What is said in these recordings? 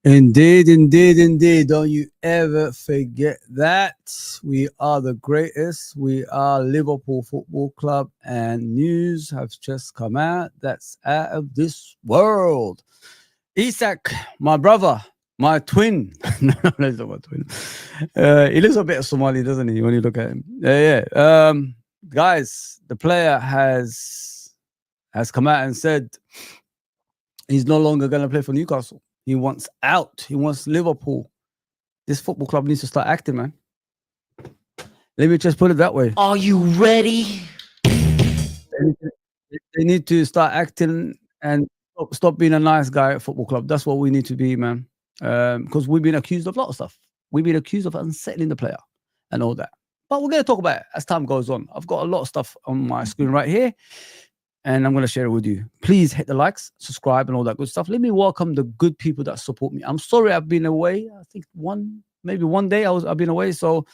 Indeed, indeed, indeed. Don't you ever forget that. We are the greatest. We are Liverpool Football Club, and news has just come out that's out of this world. Isak, my brother, my twin. No, that's not my twin. He looks a bit Somali, doesn't he, when you look at him? Yeah. Guys, the player has come out and said he's no longer going to play for Newcastle. He wants out. He wants Liverpool. This football club needs to start acting, man. Let me just put it that way. Are you ready? They need to start acting and stop being a nice guy at football club. That's what we need to be, man. Because we've been accused of a lot of stuff. We've been accused of unsettling the player and all that. But we're going to talk about it as time goes on. I've got a lot of stuff on my screen right here, and I'm going to share it with you. Please hit the likes, subscribe, and all that good stuff. Let me welcome the good people that support me. I'm sorry I've been away. I think maybe one day I've been away, so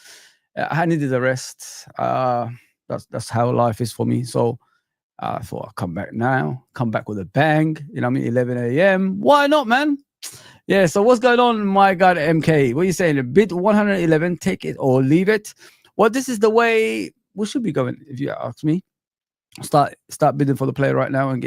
I needed a rest. That's how life is for me. So I thought I'll come back now, come back with a bang. You know what I mean? 11 a.m. Why not, man? Yeah, so what's going on, my God, MK? What are you saying? Bid 111, take it or leave it. Well, this is the way we should be going, if you ask me. Start bidding for the player right now and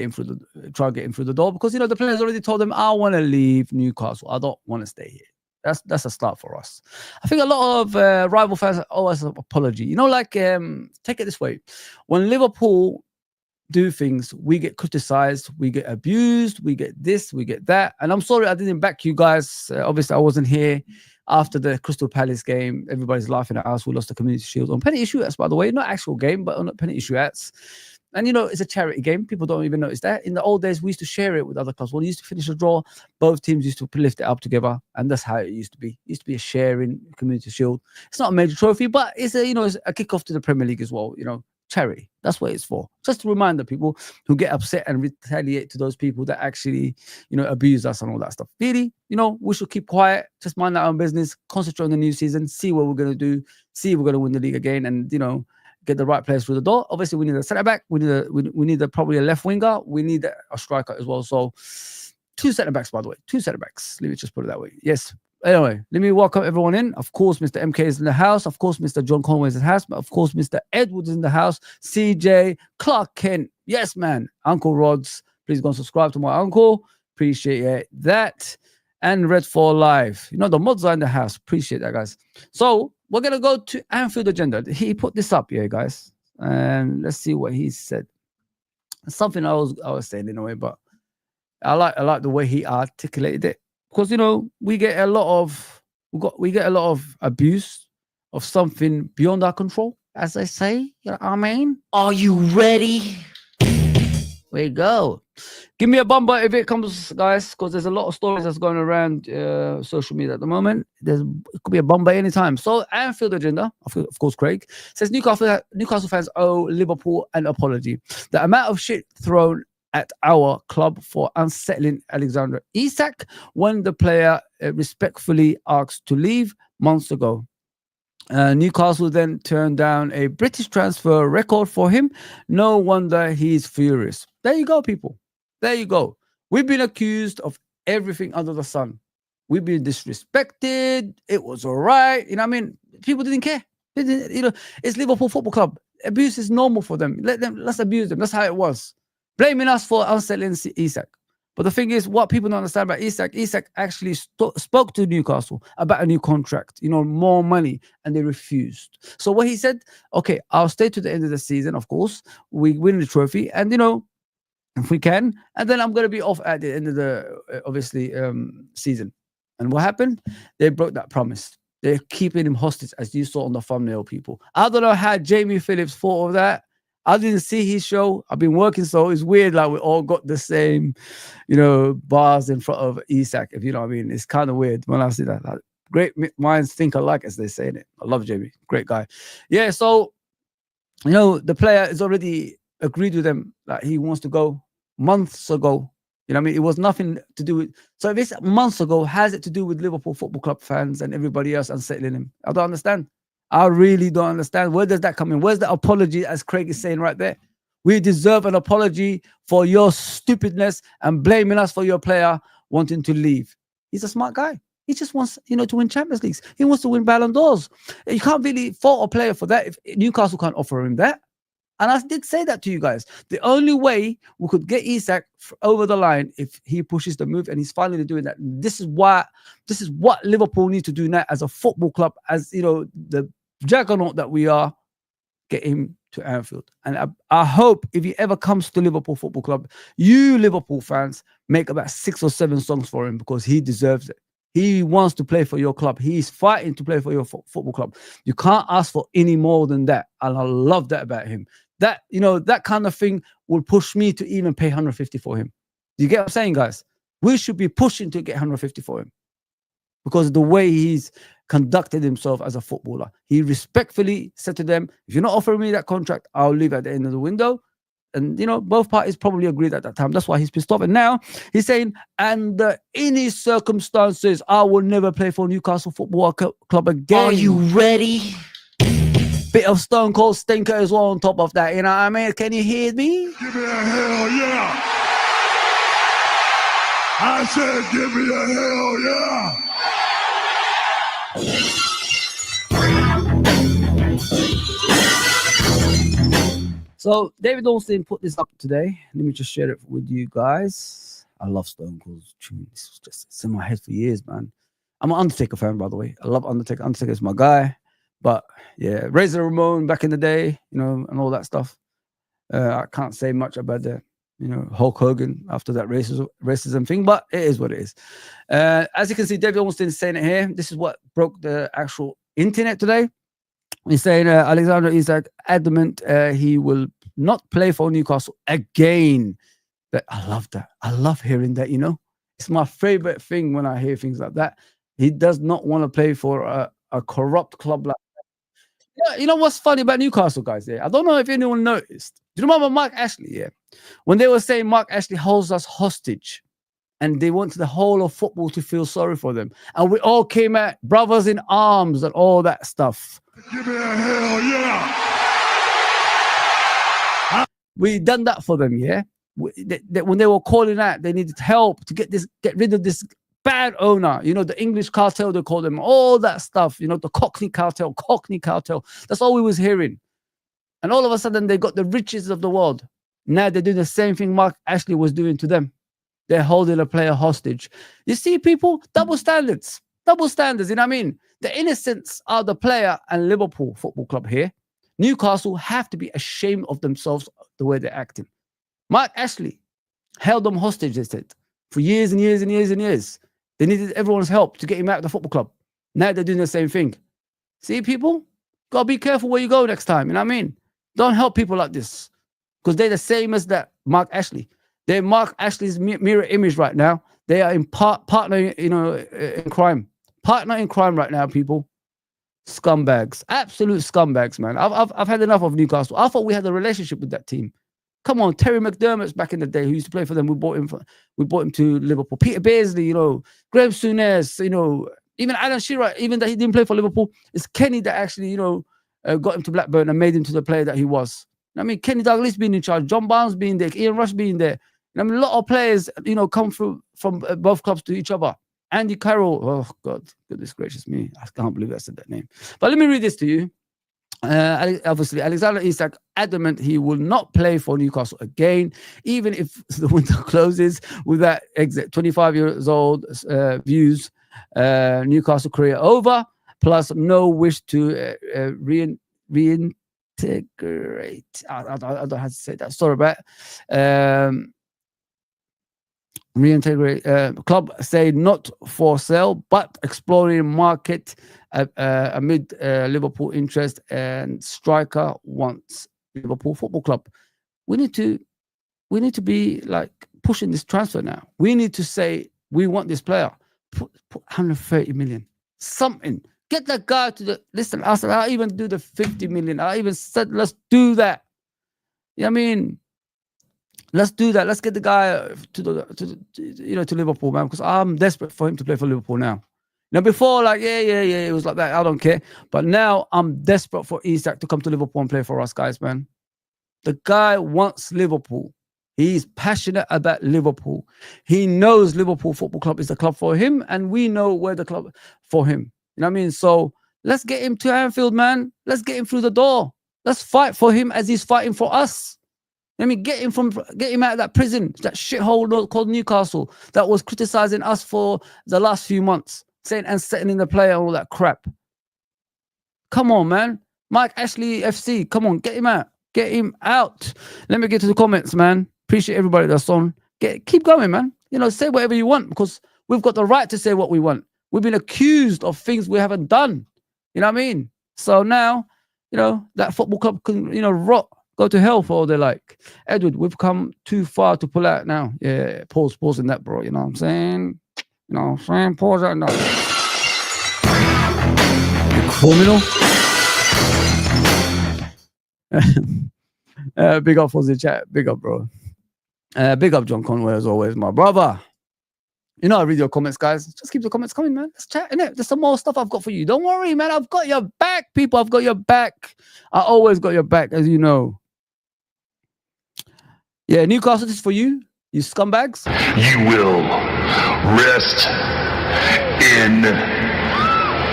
try to get him through the door, because the player's already told them, I want to leave Newcastle. I don't want to stay here. That's a start for us. I think a lot of rival fans owe us an apology. Take it this way: when Liverpool do things, we get criticized, we get abused, we get this, we get that. And I'm sorry I didn't back you guys. Obviously, I wasn't here after the Crystal Palace game. Everybody's laughing at us. We lost the Community Shield on penalty shootouts, by the way, not actual game, but on penalty shootouts. And it's a charity game. People don't even notice that. In the old days, we used to share it with other clubs. When we used to finish a draw, both teams used to lift it up together, and that's how it used to be. It used to be a sharing Community Shield. It's not a major trophy, but it's it's a kickoff to the Premier League as well. Charity. That's what it's for. Just to remind the people who get upset and retaliate to those people that actually, abuse us and all that stuff. Really, we should keep quiet, just mind our own business, concentrate on the new season, see what we're going to do, see if we're going to win the league again, and, get the right players through the door. Obviously, we need a centre back. We need probably a left winger. We need a striker as well. So 2 centre backs, by the way. 2 centre backs. Let me just put it that way. Yes. Anyway, let me welcome everyone in. Of course, Mr. MK is in the house. Of course, Mr. John Conway is in the house. But of course, Mr. Edwards is in the house. CJ, Clark Kent. Yes, man. Uncle Rods. Please go and subscribe to my uncle. Appreciate that. And Red 4 Live. The mods are in the house. Appreciate that, guys. So we're going to go to Anfield Agenda. He put this up here, guys. And let's see what he said. Something I was saying in a way, but I like the way he articulated it. Because we get a lot of abuse of something beyond our control, as they say. You know what I mean? Are you ready? There you go. Give me a bumper if it comes, guys, because there's a lot of stories that's going around social media at the moment. It could be a bumper anytime. So Anfield Agenda, of course, Craig says Newcastle fans owe Liverpool an apology. The amount of shit thrown at our club for unsettling Alexander Isak when the player respectfully asked to leave months ago. Newcastle then turned down a British transfer record for him. No wonder he's furious. There you go, people. There you go. We've been accused of everything under the sun. We've been disrespected. It was all right. People didn't care. It's Liverpool Football Club. Abuse is normal for them. Let's abuse them. That's how it was. Blaming us for unsettling Isak. But the thing is, what people don't understand about Isak actually spoke to Newcastle about a new contract, more money, and they refused. So what he said, okay, I'll stay to the end of the season, of course. We win the trophy, and, if we can, and then I'm going to be off at the end of the, season. And what happened? They broke that promise. They're keeping him hostage, as you saw on the thumbnail, people. I don't know how Jamie Phillips thought of that. I didn't see his show. I've been working, so it's weird. Like we all got the same, bars in front of Isak. If you know what I mean, it's kind of weird when I see that. Like, great minds think alike, as they say in it. I love Jamie, great guy. Yeah, so the player has already agreed with them that he wants to go months ago. It was nothing to do with. So if it's months ago, has it to do with Liverpool Football Club fans and everybody else unsettling him? I don't understand. I really don't understand. Where does that come in? Where's the apology, as Craig is saying right there? We deserve an apology for your stupidness and blaming us for your player wanting to leave. He's a smart guy. He just wants, to win Champions Leagues. He wants to win Ballon d'Ors. You can't really fault a player for that if Newcastle can't offer him that. And I did say that to you guys. The only way we could get Isak over the line if he pushes the move, and he's finally doing that. This is what Liverpool need to do now as a football club, as the juggernaut that we are. Get him to Anfield. And I hope if he ever comes to Liverpool Football Club, you Liverpool fans make about 6 or 7 songs for him, because he deserves it. He wants to play for your club. He's fighting to play for your football club. You can't ask for any more than that. And I love that about him. That, that kind of thing will push me to even pay 150 for him. You get what I'm saying, guys? We should be pushing to get 150 for him, because the way he's conducted himself as a footballer. He respectfully said to them, if you're not offering me that contract, I'll leave at the end of the window. And, both parties probably agreed at that time. That's why he's pissed off. And now he's saying, under any circumstances, I will never play for Newcastle Football Club again. Are you ready? Bit of Stone Cold stinker as well on top of that. You know what I mean? Can you hear me? Give me a hell yeah. I said, give me a hell yeah. So David Ornstein put this up today. Let me just share it with you guys. I love Stone Cold's tune. It's in my head for years, man. I'm an Undertaker fan, by the way. I love Undertaker. Undertaker's my guy. But yeah, Razor Ramon back in the day, and all that stuff. I can't say much about the, Hulk Hogan after that racism thing, but it is what it is. As you can see, David Ornstein is saying it here. This is what broke the actual internet today. He's saying Alexander Isak adamant he will not play for Newcastle again. I love that. I love hearing that, It's my favorite thing when I hear things like that. He does not want to play for a corrupt club like that. Yeah, you know what's funny about Newcastle, guys? Yeah, I don't know if anyone noticed. Do you remember Mark Ashley? Yeah, when they were saying Mark Ashley holds us hostage, and they wanted the whole of football to feel sorry for them, and we all came out brothers in arms and all that stuff. Give me a hell yeah. We done that for them, yeah. When they were calling out, they needed help to get rid of this bad owner, the English cartel, they call them, all that stuff, the Cockney cartel. That's all we was hearing. And all of a sudden, they got the riches of the world. Now they're doing the same thing Mark Ashley was doing to them. They're holding a player hostage. You see, people, double standards, you know what I mean? The innocents are the player and Liverpool Football Club here. Newcastle have to be ashamed of themselves the way they're acting. Mark Ashley held them hostage, they said, for years and years and years and years. They needed everyone's help to get him out of the football club. Now they're doing the same thing. See, people? Gotta be careful where you go next time, you know what I mean? Don't help people like this, because they're the same as that Mark Ashley. They're Mark Ashley's mirror image right now. They are in partner, in crime. Partner in crime right now, people. Scumbags. Absolute scumbags, man. I've had enough of Newcastle. I thought we had a relationship with that team. Come on, Terry McDermott's back in the day, who used to play for them. We bought him to Liverpool. Peter Beardsley, Graham Souness, even Alan Shearer, even that he didn't play for Liverpool. It's Kenny that actually, got him to Blackburn and made him to the player that he was. I mean, Kenny Douglas being in charge, John Barnes being there, Ian Rush being there. I mean, a lot of players, come through from both clubs to each other. Andy Carroll, oh God, goodness gracious me, I can't believe I said that name. But let me read this to you. Obviously, Alexander Isak adamant he will not play for Newcastle again, even if the window closes with that exit. 25 years old, views Newcastle career over, plus no wish to reintegrate. I don't know how to say that. Sorry about reintegrate. Club say not for sale, but exploring market amid Liverpool interest, and striker wants Liverpool Football Club. We need to be like pushing this transfer now. We need to say we want this player. Put 130 million, something. Get that guy to the listen. I'll even do the 50 million. I even said let's do that. You know what I mean? Let's do that. Let's get the guy to Liverpool, man, because I'm desperate for him to play for Liverpool now. Now, before, like, yeah, it was like that. I don't care. But now I'm desperate for Isak to come to Liverpool and play for us, guys, man. The guy wants Liverpool. He's passionate about Liverpool. He knows Liverpool Football Club is the club for him, and we know where the club for him. You know what I mean? So let's get him to Anfield, man. Let's get him through the door. Let's fight for him as he's fighting for us. Let me get him out of that prison, that shithole called Newcastle that was criticizing us for the last few months, saying and setting in the player and all that crap. Come on, man. Mike Ashley FC, come on, get him out. Get him out. Let me get to the comments, man. Appreciate everybody that's on. Keep going, man. You know, say whatever you want because we've got the right to say what we want. We've been accused of things we haven't done. You know what I mean? So now, you know, that football club can, you know, rot, go to hell for all they like. Edward, we've come too far to pull out now. Yeah, pause in that, bro. You know what I'm saying? You know what I'm saying? Pause out now. Criminal. Big up for the chat. Big up, bro. Big up John Conway as always, my brother. You know I read your comments, guys. Just keep the comments coming, man. Let's chat, innit? There's some more stuff I've got for you. Don't worry, man. I've got your back, people. I've got your back. I always got your back, as you know. Yeah, Newcastle, this is for you. You scumbags. You will rest in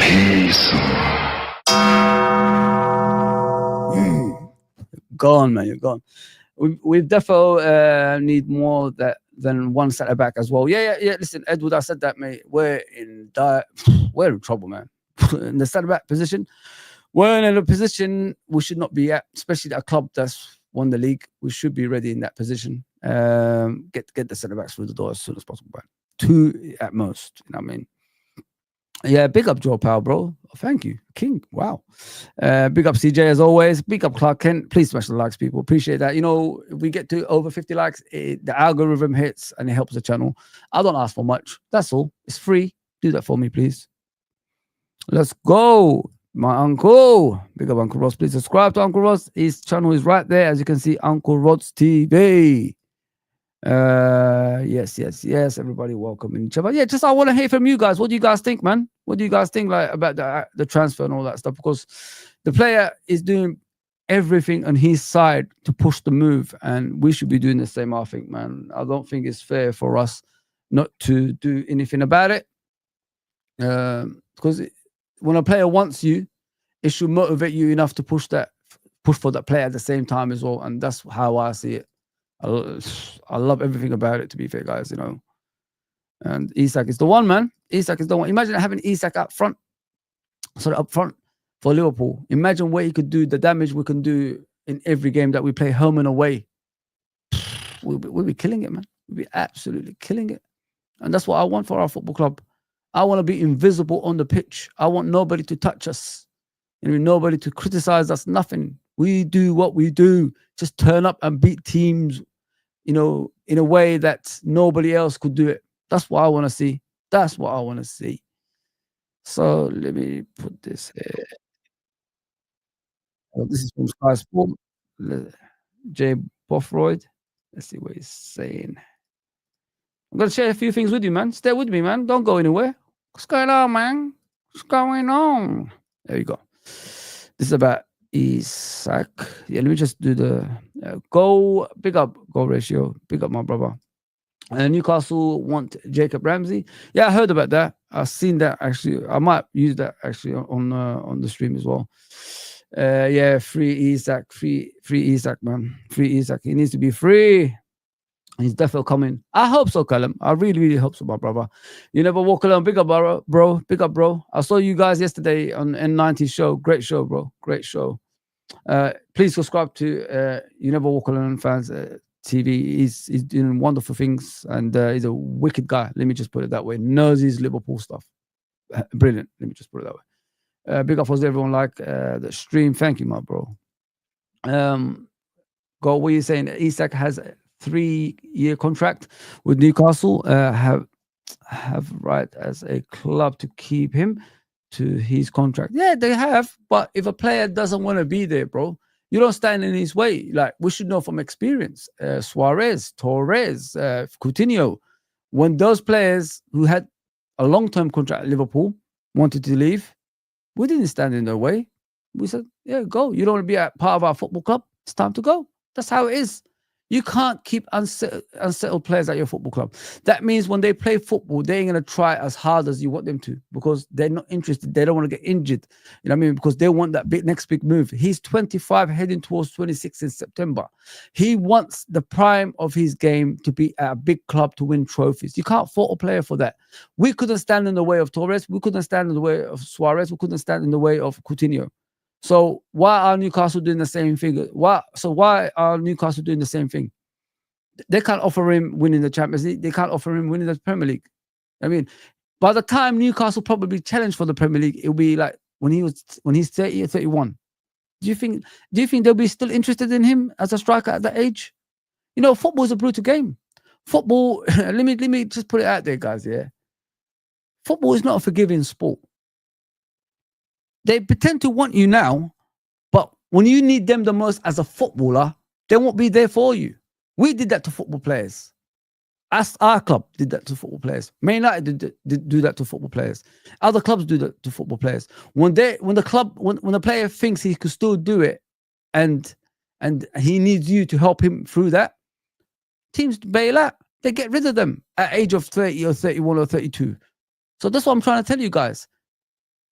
peace. Gone, man. You're gone. We definitely need more than one centre back as well. Yeah. Listen, Edward, I said that, mate. We're in trouble, man. In the centre back position, we're in a position we should not be at, especially at a club that's won the league. We should be ready in that position. Get the centre backs through the door as soon as possible, man. 2 at most. You know what I mean? Yeah, big up Joe Powell, bro. Thank you, King. Wow. Big up CJ as always. Big up Clark Kent. Please smash the likes, people. Appreciate that. You know, if we get to over 50 likes, the algorithm hits and it helps the channel. I don't ask for much. That's all. It's free. Do that for me, please. Let's go. My uncle. Big up Uncle Ross. Please subscribe to Uncle Ross. His channel is right there. As you can see, Uncle Rod's TV. Yes, everybody welcome each other. Yeah, just I want to hear from you guys. What do you guys think, man? What do you guys think like about the transfer and all that stuff? Because the player is doing everything on his side to push the move, and we should be doing the same, I think, man. I don't think it's fair for us not to do anything about it, because when a player wants you, it should motivate you enough to push for that player at the same time as well, and that's how I see it. I love everything about it, to be fair, guys, you know. And Isak is the one, man. Isak is the one. Imagine having Isak up front for Liverpool. Imagine what he could do, the damage we can do in every game that we play home and away. We'll be killing it, man. We'll be absolutely killing it. And that's what I want for our football club. I want to be invisible on the pitch. I want nobody to touch us. You know, nobody to criticize us, nothing. We do what we do. Just turn up and beat teams, you know, in a way that nobody else could do it. That's what I want to see. That's what I want to see. So let me put this here. Oh, this is from Sky Sport. Jay Boffroyd. Let's see what he's saying. I'm going to share a few things with you, man. Stay with me, man. Don't go anywhere. What's going on, man? What's going on? There you go. This is about Isak. Yeah, let me just do the goal. Big up goal ratio. Big up my brother. Newcastle want Jacob Ramsey. Yeah, I heard about that. I've seen that actually. I might use that actually on the stream as well. Yeah, free Isak, free Isak, man. Free Isak. He needs to be free. He's definitely coming. I hope so, Callum. I really, really hope so, my brother. You never walk alone. Big up, bro. Big up, bro. I saw you guys yesterday on N90 show. Great show, bro. Great show. Please subscribe to You Never Walk Alone fans TV. He's doing wonderful things, and he's a wicked guy. Let me just put it that way. Knows his Liverpool stuff. Brilliant. Let me just put it that way. Big up for everyone like the stream. Thank you, my bro. What are you saying? Isak has a 3-year contract with Newcastle. Have right as a club to keep him to his contract. Yeah, they have. But if a player doesn't want to be there, bro, you don't stand in his way. Like, we should know from experience. Suarez, Torres, Coutinho. When those players who had a long-term contract at Liverpool wanted to leave, we didn't stand in their way. We said, yeah, go. You don't want to be a part of our football club. It's time to go. That's how it is. You can't keep unsettled players at your football club. That means when they play football, they ain't going to try as hard as you want them to because they're not interested. They don't want to get injured. You know what I mean? Because they want that next big move. He's 25 heading towards 26 in September. He wants the prime of his game to be at a big club to win trophies. You can't fault a player for that. We couldn't stand in the way of Torres. We couldn't stand in the way of Suarez. We couldn't stand in the way of Coutinho. So why are Newcastle doing the same thing? Why are Newcastle doing the same thing? They can't offer him winning the Champions League. They can't offer him winning the Premier League. I mean, by the time Newcastle probably challenge for the Premier League, it'll be like when he's 30 or 31. Do you think they'll be still interested in him as a striker at that age? You know, football is a brutal game. Football, let me just put it out there, guys. Yeah, football is not a forgiving sport. They pretend to want you now, but when you need them the most as a footballer, they won't be there for you. We did that to football players. Our club did that to football players. Man United did do that to football players. Other clubs do that to football players. When the player thinks he could still do it, and he needs you to help him through that, teams bail out. They get rid of them at age of 30 or 31 or 32. So that's what I'm trying to tell you guys.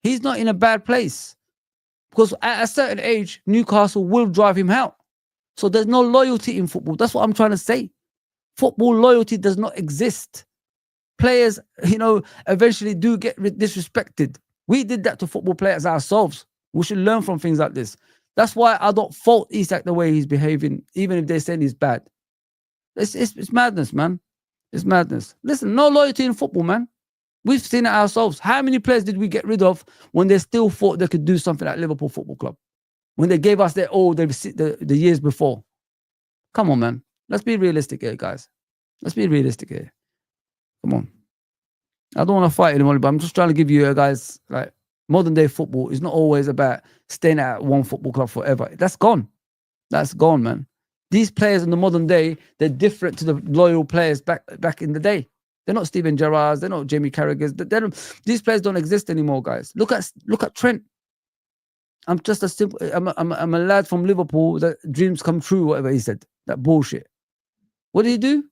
He's not in a bad place because at a certain age, Newcastle will drive him out. So there's no loyalty in football. That's what I'm trying to say. Football loyalty does not exist. Players, eventually do get disrespected. We did that to football players ourselves. We should learn from things like this. That's why I don't fault Isak the way he's behaving, even if they're saying he's bad. It's madness, man. It's madness. Listen, no loyalty in football, man. We've seen it ourselves. How many players did we get rid of when they still thought they could do something at Liverpool Football Club? When they gave us their all the years before. Come on, man. Let's be realistic here, guys. Let's be realistic here. Come on. I don't want to fight anymore, but I'm just trying to give you guys, like, modern day football is not always about staying at one football club forever. That's gone. That's gone, man. These players in the modern day, they're different to the loyal players back in the day. They're not Steven Gerrards. They're not Jamie Carragher's. These players don't exist anymore, guys. Look at Trent. I'm just a simple. I'm a lad from Liverpool that dreams come true. Whatever he said, that bullshit. What did he do?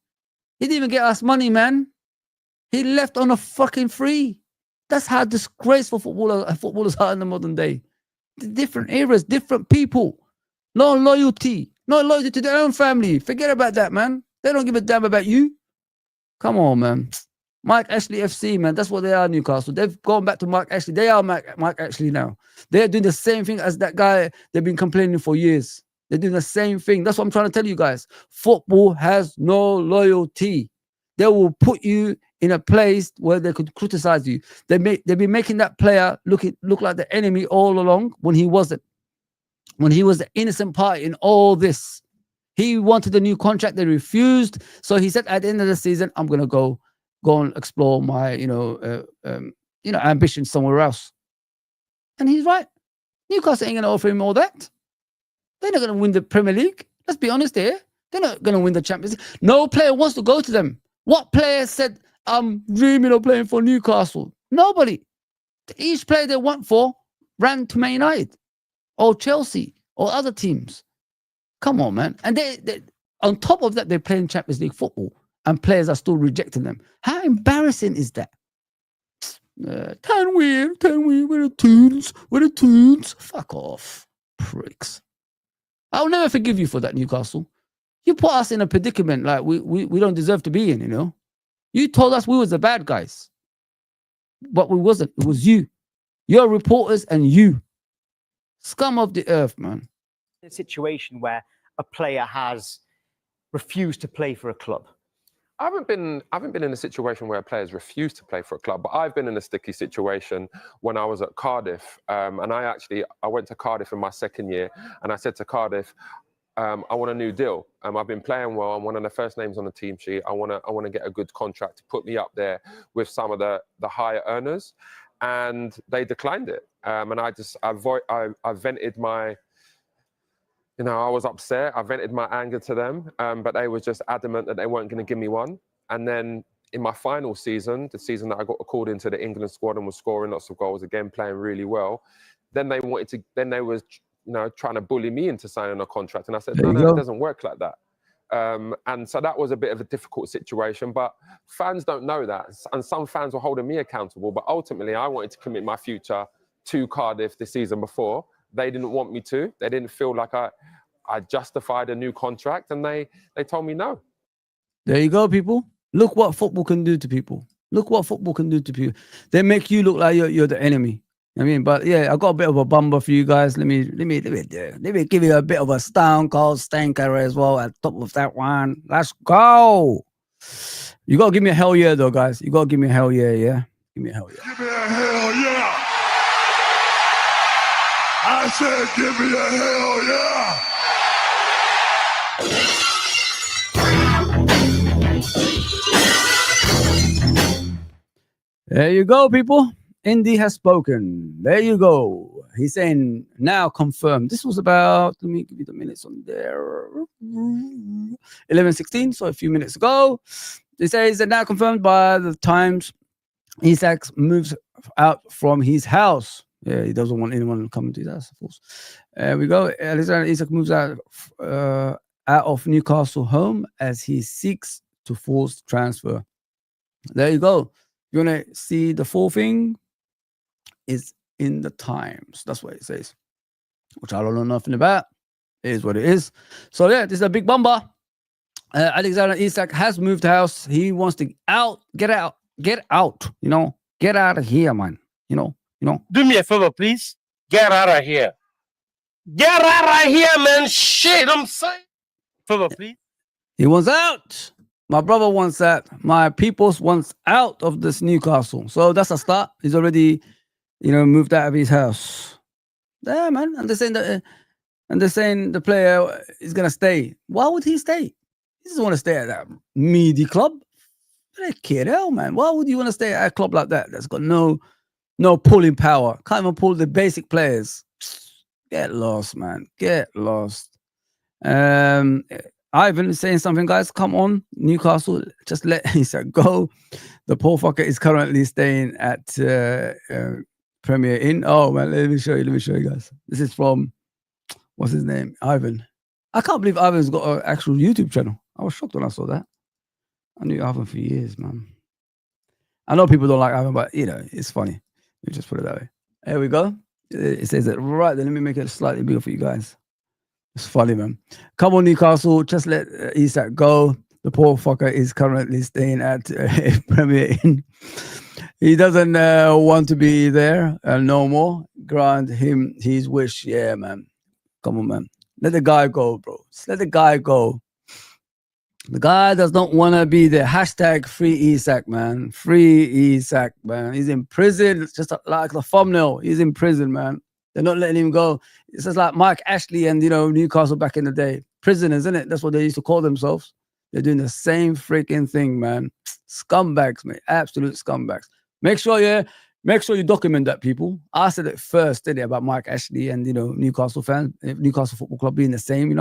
He didn't even get us money, man. He left on a fucking free. That's how disgraceful footballers are in the modern day. Different eras, different people. No loyalty. No loyalty to their own family. Forget about that, man. They don't give a damn about you. Come on, man. Mike Ashley FC, man. That's what they are, Newcastle. They've gone back to Mike Ashley. They are Mike Ashley now. They're doing the same thing as that guy they've been complaining for years. They're doing the same thing. That's what I'm trying to tell you guys. Football has no loyalty. They will put you in a place where they could criticize you. They've been making that player look like the enemy all along when he wasn't. When he was the innocent party in all this. He wanted a new contract. They refused. So he said at the end of the season, I'm going to go and explore my, ambition somewhere else. And he's right. Newcastle ain't going to offer him all that. They're not going to win the Premier League. Let's be honest here. They're not going to win the Champions League. No player wants to go to them. What player said, I'm dreaming of playing for Newcastle? Nobody. Each player they went for ran to Man United or Chelsea or other teams. Come on, man. And they on top of that, they're playing Champions League football and players are still rejecting them. How embarrassing is that? Can we? We're the tunes. Fuck off, pricks. I'll never forgive you for that, Newcastle. You put us in a predicament like we don't deserve to be in, You told us we was the bad guys. But we wasn't. It was you. Your reporters and you. Scum of the earth, man. A situation where a player has refused to play for a club. I haven't been in a situation where players refuse to play for a club, but I've been in a sticky situation when I was at Cardiff, and I went to Cardiff in my second year, and I said to Cardiff, I want a new deal. I've been playing well. I'm one of the first names on the team sheet. I want to get a good contract to put me up there with some of the higher earners, and they declined it. And I vented my. I was upset. I vented my anger to them, but they were just adamant that they weren't going to give me one. And then in my final season, the season that I got called into the England squad and was scoring lots of goals, again playing really well, then they was trying to bully me into signing a contract. And I said, no, it doesn't work like that. And so that was a bit of a difficult situation, but fans don't know that. And some fans were holding me accountable, but ultimately I wanted to commit my future to Cardiff the season before. They didn't want me to. They didn't feel like I justified a new contract, and they told me no. There you go, people. Look what football can do to people. Look what football can do to people. They make you look like you're the enemy. I mean, but yeah, I got a bit of a bumper for you guys. Let me give you a bit of a Stone Cold Stinker as well at top of that one. Let's go. You gotta give me a hell yeah, though, guys. You gotta give me a hell yeah, yeah. Give me a hell yeah. Give me a hell yeah. I said, give me a hell yeah. There you go, people. Indy has spoken. There you go. He's saying now confirmed. This was about, let me give you the minutes on there. 11:16, so a few minutes ago. It says that now confirmed by the Times. Isak moves out from his house. Yeah, he doesn't want anyone to come to his house, of course. There we go. Alexander Isak moves out of Newcastle home as he seeks to force transfer. There you go. You want to see the full thing? Is in the Times. That's what it says, which I don't know nothing about. It is what it is. So yeah, this is a big bumper. Alexander Isak has moved house. He wants to get out. You know, get out of here, man. You know. Do me a favor, please. Get out of here. Get out of here, man. Shit, I'm saying. Favor, please. He wants out. My brother wants that. My peoples wants out of this Newcastle. So that's a start. He's already, moved out of his house. Yeah, man. And they're saying the player is gonna stay. Why would he stay? He doesn't want to stay at that meaty club. Kid, hell, man. Why would you want to stay at a club like that? That's got no pulling power. Can't even pull the basic players. Get lost, man. Get lost. Ivan is saying something, guys. Come on, Newcastle. Just let Isak go. The poor fucker is currently staying at Premier Inn. Oh man, let me show you guys. This is from, what's his name? Ivan. I can't believe Ivan's got an actual YouTube channel. I was shocked when I saw that. I knew Ivan for years, man. I know people don't like Ivan, but it's funny. Let me just put it that way. There we go. It says it right there. Let me make it slightly bigger for you guys. It's funny, man. Come on, Newcastle. Just let Isak go. The poor fucker is currently staying at Premier Inn. He doesn't want to be there no more. Grant him his wish. Yeah, man. Come on, man. Let the guy go, bro. Just let the guy go. The guy does not want to be there. Hashtag free Isak, man. Free Isak, man. He's in prison. It's just like the thumbnail. He's in prison, man. They're not letting him go. It's just like Mike Ashley and, Newcastle back in the day. Prisoners, isn't it? That's what they used to call themselves. They're doing the same freaking thing, man. Scumbags, mate. Absolute scumbags. Make sure you document that, people. I said it first, didn't I, about Mike Ashley and, Newcastle fans, Newcastle Football Club being the same,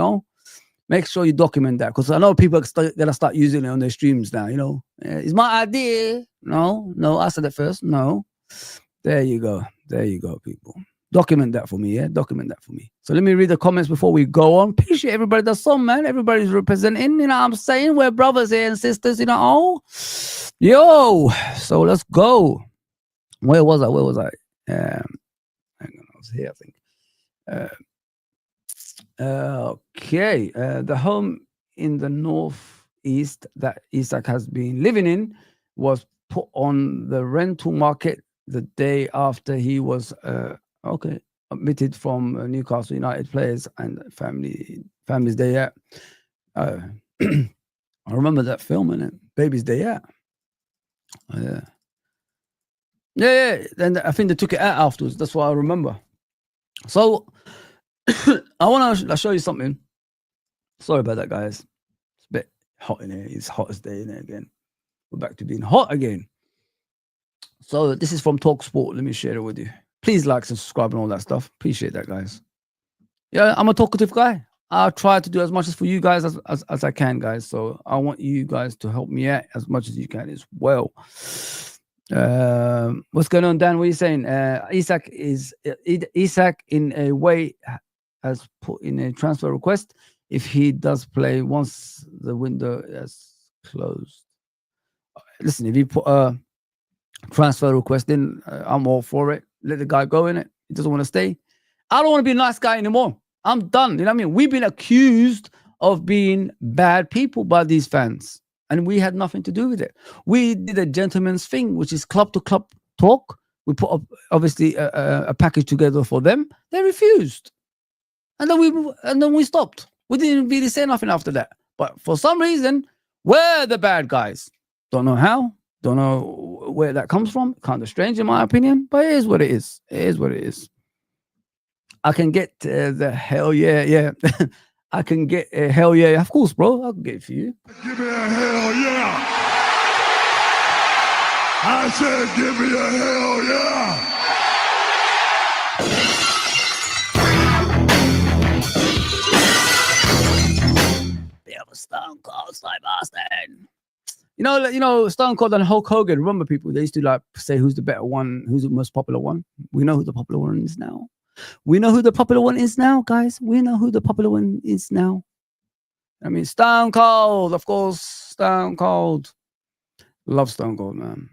Make sure you document that, because I know people are going to start using it on their streams now, It's my idea. No, I said it first. No. There you go, people. Document that for me, yeah? Document that for me. So let me read the comments before we go on. Appreciate everybody that's on, man. Everybody's representing, what I'm saying? We're brothers here and sisters, Yo! So let's go. Where was I? Hang on, I was here, I think. Okay. The home in the northeast that Isak has been living in was put on the rental market the day after he was omitted from Newcastle United players and Family's Day Out. I remember that film, innit? Baby's Day Out. Yeah. Then I think they took it out afterwards. That's what I remember. So I want to show you something. Sorry about that, guys. It's a bit hot in here. It's hot as day in here again. We're back to being hot again. So this is from TalkSport. Let me share it with you. Please like and subscribe and all that stuff. Appreciate that, guys. Yeah, I'm a talkative guy. I'll try to do as much as for you guys as I can, guys. So I want you guys to help me out as much as you can as well. What's going on, Dan? What are you saying? Isak in a way has put in a transfer request. if he does play once the window is closed. Listen, if you put a transfer request in, I'm all for it. Let the guy go in it. He doesn't want to stay. I don't want to be a nice guy anymore. I'm done. You know what I mean? We've been accused of being bad people by these fans, and we had nothing to do with it. We did a gentleman's thing, which is club to club talk. We put up, obviously a package together for them. They refused, and then we stopped. We didn't really say nothing after that. But for some reason, we're the bad guys. Don't know how. Don't know where that comes from. Kind of strange in my opinion, but it is what it is. It is what it is. I can get the hell yeah. I can get a hell yeah. Of course, bro. I'll get it for you. Give me a hell yeah. I said, give me a hell yeah. Bit of a Stone Cold Style bastard. You know, Stone Cold and Hulk Hogan. Remember, people, they used to like say who's the better one, who's the most popular one. We know who the popular one is now. We know who the popular one is now, guys. We know who the popular one is now. I mean, Stone Cold, of course. Stone Cold. Love Stone Cold, man.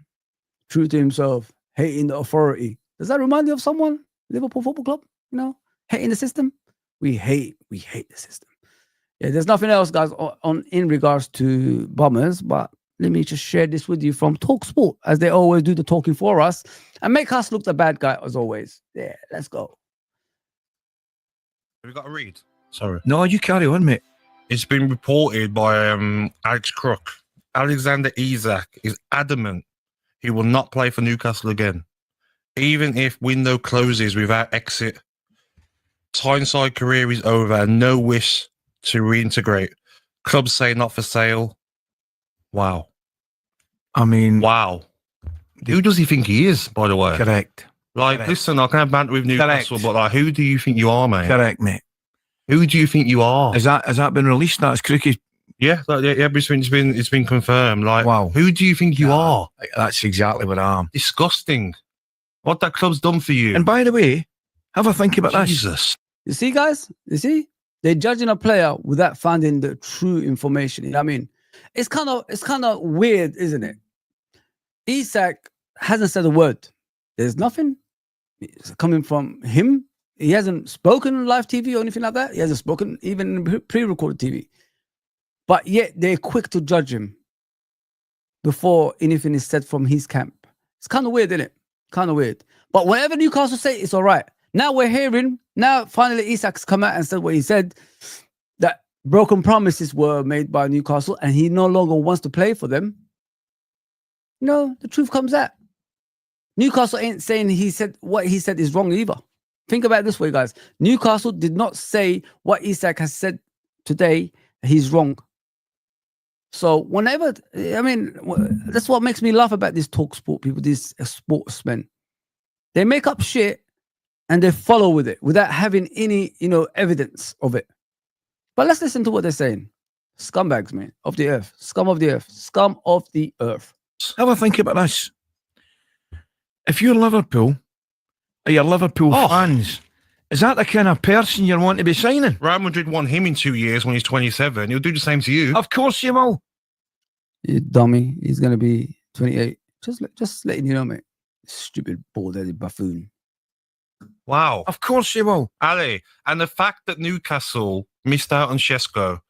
True to himself. Hating the authority. Does that remind you of someone? Liverpool Football Club? You know, hating the system. We hate the system. Yeah, there's nothing else, guys, on in regards to Bombers, but let me just share this with you from TalkSport, as they always do the talking for us, and make us look the bad guy as always. Yeah, let's go. Have we got to read? Sorry. No, you carry on, mate. It's been reported by Alex Crook. Alexander Isak is adamant he will not play for Newcastle again, even if window closes without exit. Tyneside career is over and no wish to reintegrate. Clubs say not for sale. Wow. I mean, Wow. Who does he think he is, by the way? correct. Like, Correct. listen, I can have banter with Newcastle, Correct. but like, who do you think you are, mate? Correct, mate. Who do you think you are? Has that been released? That's Crookie. Yeah, it's been confirmed. Like, Wow. who do you think you are? That's exactly what I am. Disgusting. What that club's done for you. And by the way, have a think about this. Jesus. You see, guys? You see? They're judging a player without finding the true information. You know what I mean? It's kind of weird, isn't it? Isak hasn't said a word. There's nothing coming from him. He hasn't spoken on live TV or anything like that. He hasn't spoken even in pre-recorded TV. But yet they're quick to judge him before anything is said from his camp. It's kind of weird, isn't it? Kind of weird. But whatever Newcastle say, it's all right. Now we're hearing, now finally Isak's come out and said what he said, that broken promises were made by Newcastle and he no longer wants to play for them. No, the truth comes out. Newcastle ain't saying what he said is wrong either. Think about it this way, guys. Newcastle did not say what Isak has said today, he's wrong. So whenever, I mean, that's what makes me laugh about these TalkSport people, these sportsmen. They make up shit and they follow with it without having any, evidence of it. But let's listen to what they're saying. Scumbags, man, of the earth. Scum of the earth. Scum of the earth. Have a think about this. If you're Liverpool, or you're Liverpool fans, is that the kind of person you want to be signing? Real Madrid won him in 2 years when he's 27. He'll do the same to you. Of course you will. You dummy. He's going to be 28. Just letting you know, mate. Stupid bald-headed buffoon. Wow. Of course you will. Ali, and the fact that Newcastle missed out on Shesko,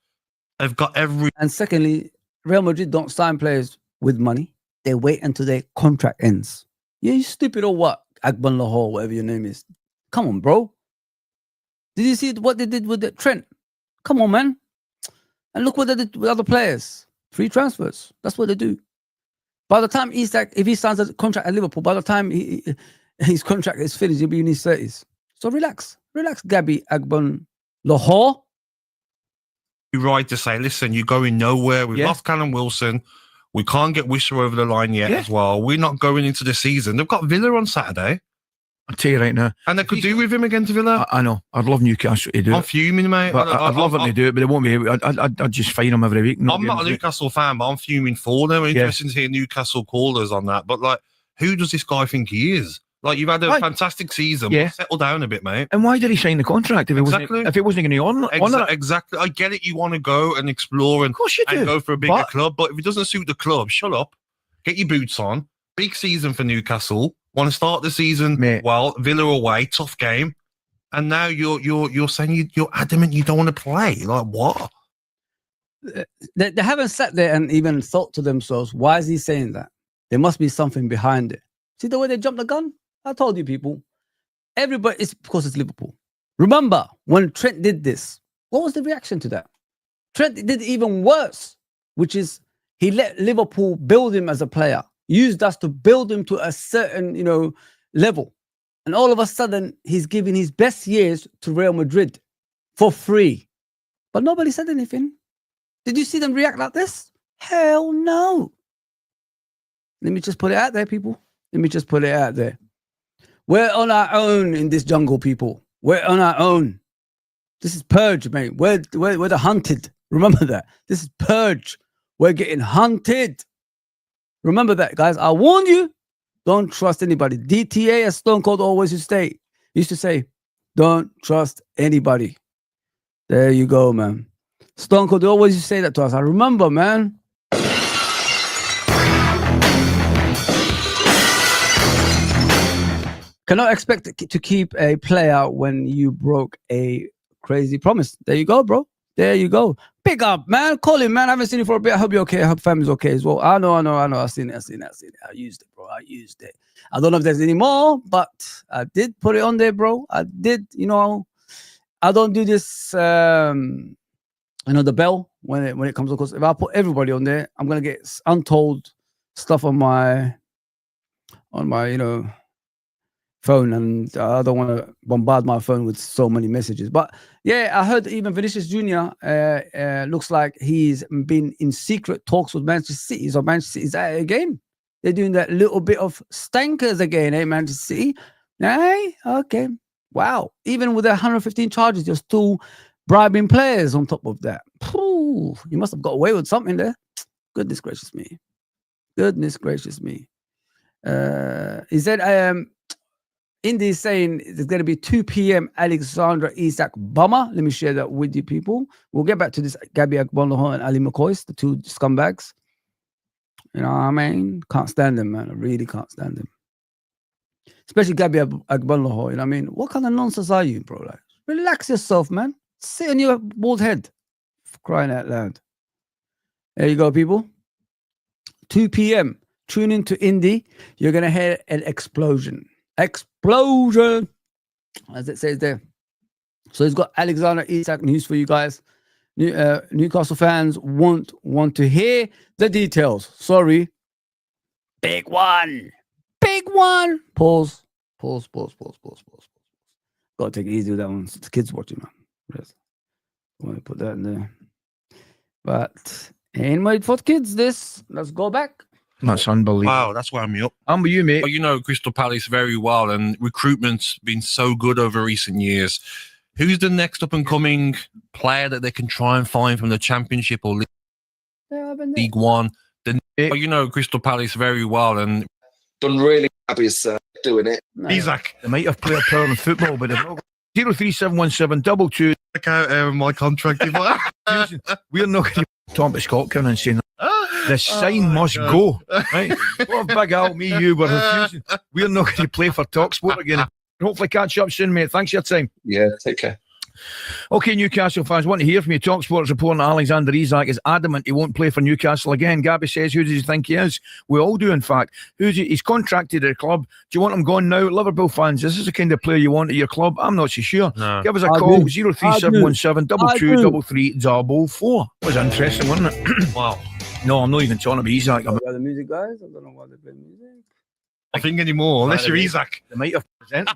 they've got every... And secondly, Real Madrid don't sign players with money. They wait until their contract ends. Yeah, you stupid or what? Agban Lahore, whatever your name is. Come on, bro. Did you see what they did with the Trent? Come on, man. And look what they did with other players. Free transfers. That's what they do. By the time Isak, if he signs a contract at Liverpool, by the time his contract is finished, he'll be in his 30s. So relax. Relax, Gabby Agban Lahore. right to say, listen, you're going nowhere. We've Yeah. lost Callum Wilson. We can't get Wisher over the line yet as well. We're not going into the season. They've got Villa on Saturday. I'll tell you right now. And they could do with him against Villa. I know. I'd love Newcastle to do I'm it. fuming, mate. But I'd love them to do it, but they won't be able. I'd just fine them every week. I'm not a Newcastle fan, but I'm fuming for them. Interesting to hear Newcastle callers on that. But, like, who does this guy think he is? Like, you've had a Right. fantastic season. Yeah. Settle down a bit, mate. And why did he sign the contract if it Exactly. wasn't going to honour it? Exactly. I get it. You want to go and explore and Of course you do. go for a bigger But- club, but if it doesn't suit the club, shut up. Get your boots on. Big season for Newcastle. Want to start the season Mate. well. Villa away, tough game, and now you're saying you're adamant you don't want to play. Like, what? They haven't sat there and even thought to themselves, why is he saying that? There must be something behind it. See the way they jumped the gun? I told you people. Everybody, it's because it's Liverpool. Remember when Trent did this, what was the reaction to that? Trent did even worse, which is he let Liverpool build him as a player, used us to build him to a certain, level. And all of a sudden, he's giving his best years to Real Madrid for free. But nobody said anything. Did you see them react like this? Hell no. Let me just put it out there, people. Let me just put it out there. We're on our own in this jungle, people. We're on our own. This is Purge, mate. We're the hunted. Remember that. This is Purge. We're getting hunted. Remember that, guys. I warn you, don't trust anybody. DTA, as Stone Cold always used to say, don't trust anybody. There you go, man. Stone Cold always used to say that to us. I remember, man. Cannot expect to keep a player when you broke a crazy promise. There you go, bro. There you go. Pick up, man. Call him, man. I haven't seen you for a bit. I hope you're okay. I hope family's okay as well. I know. I've seen it. I used it, bro. I used it. I don't know if there's any more, but I did put it on there, bro. I did, I don't do this, the bell when it comes, because if I put everybody on there, I'm going to get untold stuff on my, phone, and I don't want to bombard my phone with so many messages. But yeah, I heard even Vinicius Jr. Looks like he's been in secret talks with Manchester City. So Manchester City is at it again. They're doing that little bit of stankers again, Manchester City. Hey, okay. Wow. Even with their 115 charges, you're still bribing players on top of that. Phew, you must have got away with something there. Goodness gracious me. He said, Indy is saying there's going to be 2 p.m. Alexander Isak Bummer. Let me share that with you, people. We'll get back to this. Gabby Agbonlahor and Ali McCoy, the two scumbags. You know what I mean? Can't stand them, man. I really can't stand them. Especially Gabby Agbonlahor. You know what I mean? What kind of nonsense are you, bro? Like, relax yourself, man. Sit on your bald head. For crying out loud. There you go, people. 2 p.m. Tune into Indy. You're going to hear an explosion. Explosion, as it says there. So he's got Alexander Isak news for you guys. Newcastle fans won't want to hear the details. Sorry. Big one. Pause. Gotta take it easy with that one. The kids watching, man. Yes. I want to put that in there. But ain't made for kids, this. Let's go back. That's unbelievable. Wow, that's why I'm up. I'm with you, mate. But you know Crystal Palace very well, and recruitment's been so good over recent years. Who's the next up and coming player that they can try and find from the Championship or League One? But you know Crystal Palace very well, and done really happy as doing it. No. Isak. They might have player power in football, but they're not. 0371722. Check out my contract. We're not going to talk about Scott coming and saying the sign must go. Right? What a big out, me, you were refusing. We're not going to play for TalkSport again. Hopefully catch you up soon, mate. Thanks for your time. Yeah, take care. Okay, Newcastle fans, want to hear from you. TalkSport's reporting that Alexander Isak is adamant he won't play for Newcastle again. Gabby says, who does he think he is? We all do, in fact. He's contracted at a club. Do you want him gone now? Liverpool fans, this is the kind of player you want at your club? I'm not so sure. No. Give us a call, 03717 223344. Was interesting, wasn't it? Wow. No, I'm not even talking about Isak. I'm The music, guys. I don't know why they play music. I think anymore, unless you're Isak. They might have presented.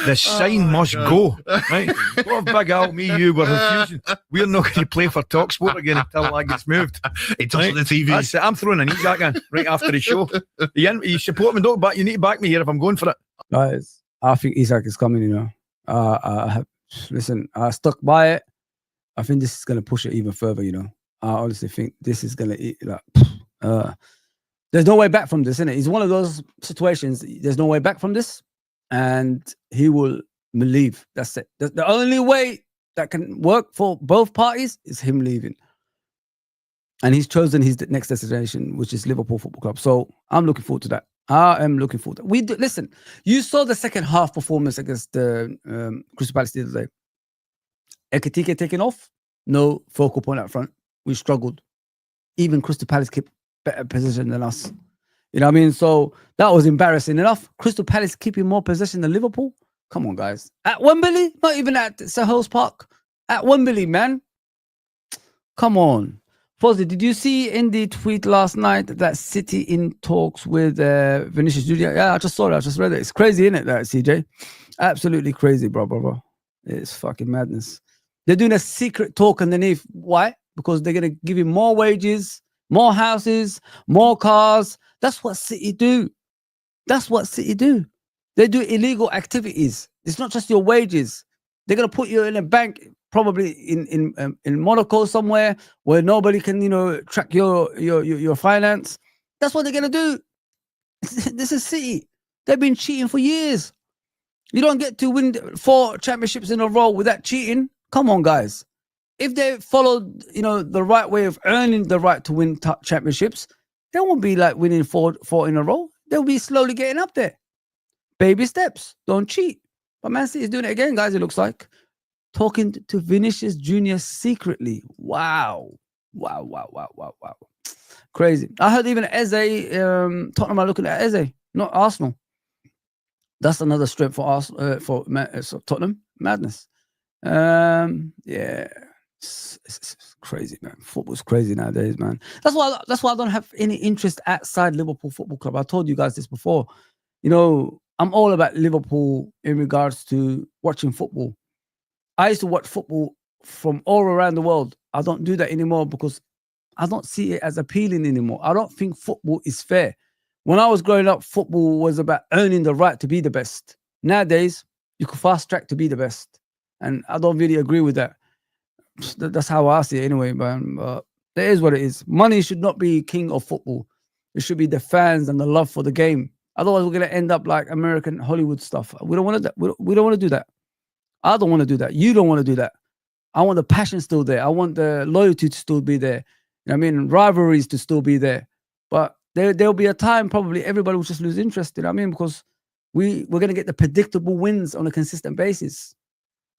The sign must go. Right? What a big out, me, you were refusing. We're not going to play for TalkSport again until that gets moved. It does on the TV. That's it. I'm throwing an Isak in right after the show. You support me, don't back. You need to back me here if I'm going for it. Guys, I think Isak is coming, you know. Listen, I stuck by it. I think this is going to push it even further, you know. I honestly think this is going to there's no way back from this, isn't it? It's one of those situations. There's no way back from this, and he will leave. That's it. The only way that can work for both parties is him leaving. And he's chosen his next destination, which is Liverpool Football Club. So I'm looking forward to that. I am looking forward to that. Listen, you saw the second half performance against the Crystal Palace the other day. Ekitike taking off, no focal point up front. We struggled. Even Crystal Palace kept better position than us. You know what I mean? So that was embarrassing enough. Crystal Palace keeping more possession than Liverpool. Come on, guys. At Wembley, not even at Selhurst Park. At Wembley, man. Come on. Fozzie, did you see in the tweet last night that City in talks with Vinicius Junior? Yeah, I just saw it. I just read it. It's crazy, isn't it, that CJ? Absolutely crazy, bro. It's fucking madness. They're doing a secret talk underneath. Why? Because they're going to give him more wages, more houses, more cars. That's what City do. That's what City do. They do illegal activities. It's not just your wages. They're going to put you in a bank, probably in Monaco somewhere where nobody can, track your finance. That's what they're going to do. This is City. They've been cheating for years. You don't get to win 4 championships in a row without cheating. Come on, guys. If they followed, the right way of earning the right to win championships, they won't be like winning four in a row. They'll be slowly getting up there. Baby steps. Don't cheat. But Man City is doing it again, guys, it looks like. Talking to Vinicius Junior secretly. Wow. Crazy. I heard even Eze, Tottenham are looking at Eze, not Arsenal. That's another strength for Tottenham. Madness. Yeah. It's crazy, man. Football's crazy nowadays, man. That's why I don't have any interest outside Liverpool Football Club. I told you guys this before. I'm all about Liverpool in regards to watching football. I used to watch football from all around the world. I don't do that anymore because I don't see it as appealing anymore. I don't think football is fair. When I was growing up, football was about earning the right to be the best. Nowadays, you can fast track to be the best. And I don't really agree with that. That's how I see it anyway, man. But it is what it is. Money should not be king of football. It should be the fans and the love for the game. Otherwise, we're going to end up like American Hollywood stuff. We don't want to. We don't want to do that. I don't want to do that. You don't want to do that. I want the passion still there. I want the loyalty to still be there. You know what I mean? Rivalries to still be there. But there'll be a time probably everybody will just lose interest. You know what I mean? Because we're going to get the predictable wins on a consistent basis.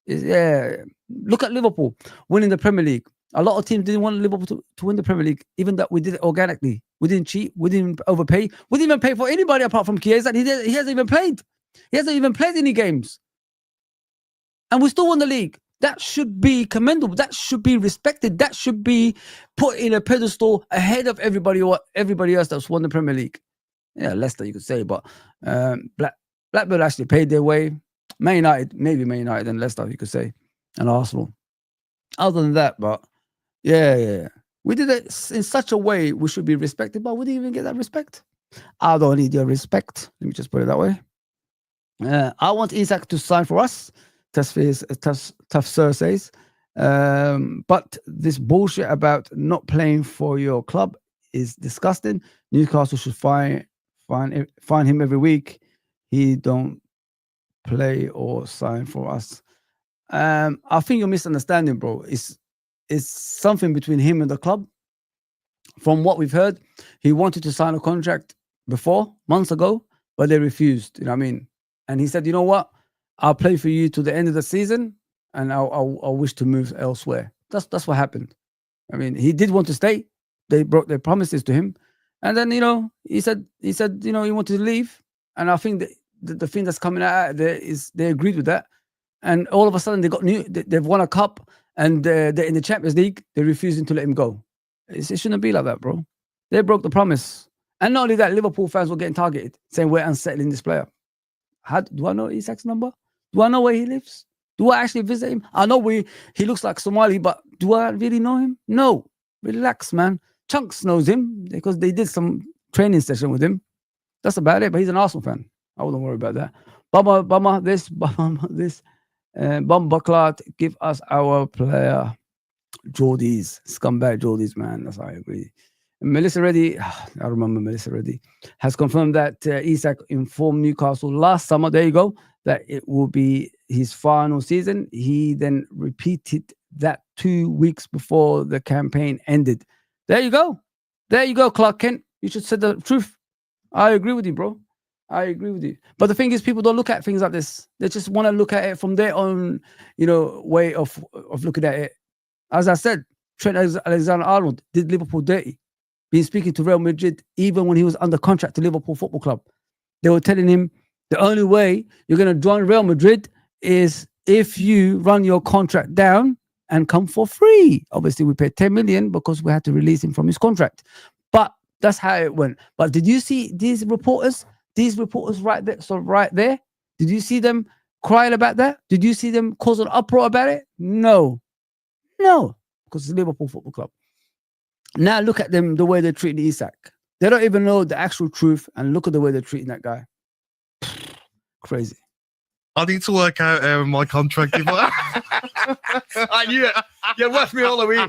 Yeah. Look at Liverpool winning the Premier League. A lot of teams didn't want Liverpool to win the Premier League, even that we did it organically. We didn't cheat. We didn't overpay. We didn't even pay for anybody apart from Chiesa. He hasn't even played. He hasn't even played any games. And we still won the league. That should be commendable. That should be respected. That should be put in a pedestal ahead of everybody else that's won the Premier League. Yeah, Leicester, you could say, but Blackburn actually paid their way. Man United, maybe Man United and Leicester, you could say, and Arsenal. Other than that, but yeah. We did it in such a way we should be respected, but we didn't even get that respect. I don't need your respect. Let me just put it that way. I want Isak to sign for us. Tough Sir says. But this bullshit about not playing for your club is disgusting. Newcastle should find him every week. He don't play or sign for us. I think you're misunderstanding, bro. It's something between him and the club. From what we've heard, he wanted to sign a contract before, months ago, but they refused. You know what I mean? And he said, you know what? I'll play for you to the end of the season, and I'll wish to move elsewhere. That's what happened. I mean, he did want to stay. They broke their promises to him, and then he said he wanted to leave. And I think the thing that's coming out there is they agreed with that, and all of a sudden they've won a cup and they're in the Champions League. They're refusing to let him go. It shouldn't be like that, bro. They broke the promise, and not only that, Liverpool fans were getting targeted, saying we're unsettling this player. Do I know Isak's number? Do I know where he lives? Do I actually visit him? I know he looks like Somali, but do I really know him? No. Relax, man. Chunks knows him because they did some training session with him. That's about it, but he's an Arsenal fan. I wouldn't worry about that. Bummer this. Bumbleclot, give us our player. Geordies. Scumbag Geordies, man. That's how I agree. Melissa Reddy, I remember Melissa Reddy, has confirmed that Isak informed Newcastle last summer, there you go, that it will be his final season. He then repeated that 2 weeks before the campaign ended. There you go. There you go, Clark Kent. You should say the truth. I agree with you, bro. I agree with you. But the thing is, people don't look at things like this. They just want to look at it from their own, way of looking at it. As I said, Trent Alexander-Arnold did Liverpool dirty. Been speaking to Real Madrid even when he was under contract to Liverpool Football Club. They were telling him the only way you're going to join Real Madrid is if you run your contract down and come for free. Obviously, we paid 10 million because we had to release him from his contract. But that's how it went. But did you see these reporters? These reporters right there. Did you see them crying about that? Did you see them cause an uproar about it? No, because it's Liverpool Football Club. Now look at them, the way they're treating Isak. They don't even know the actual truth, and look at the way they're treating that guy. Crazy. I need to work out my contract. I knew it. You're with me all the way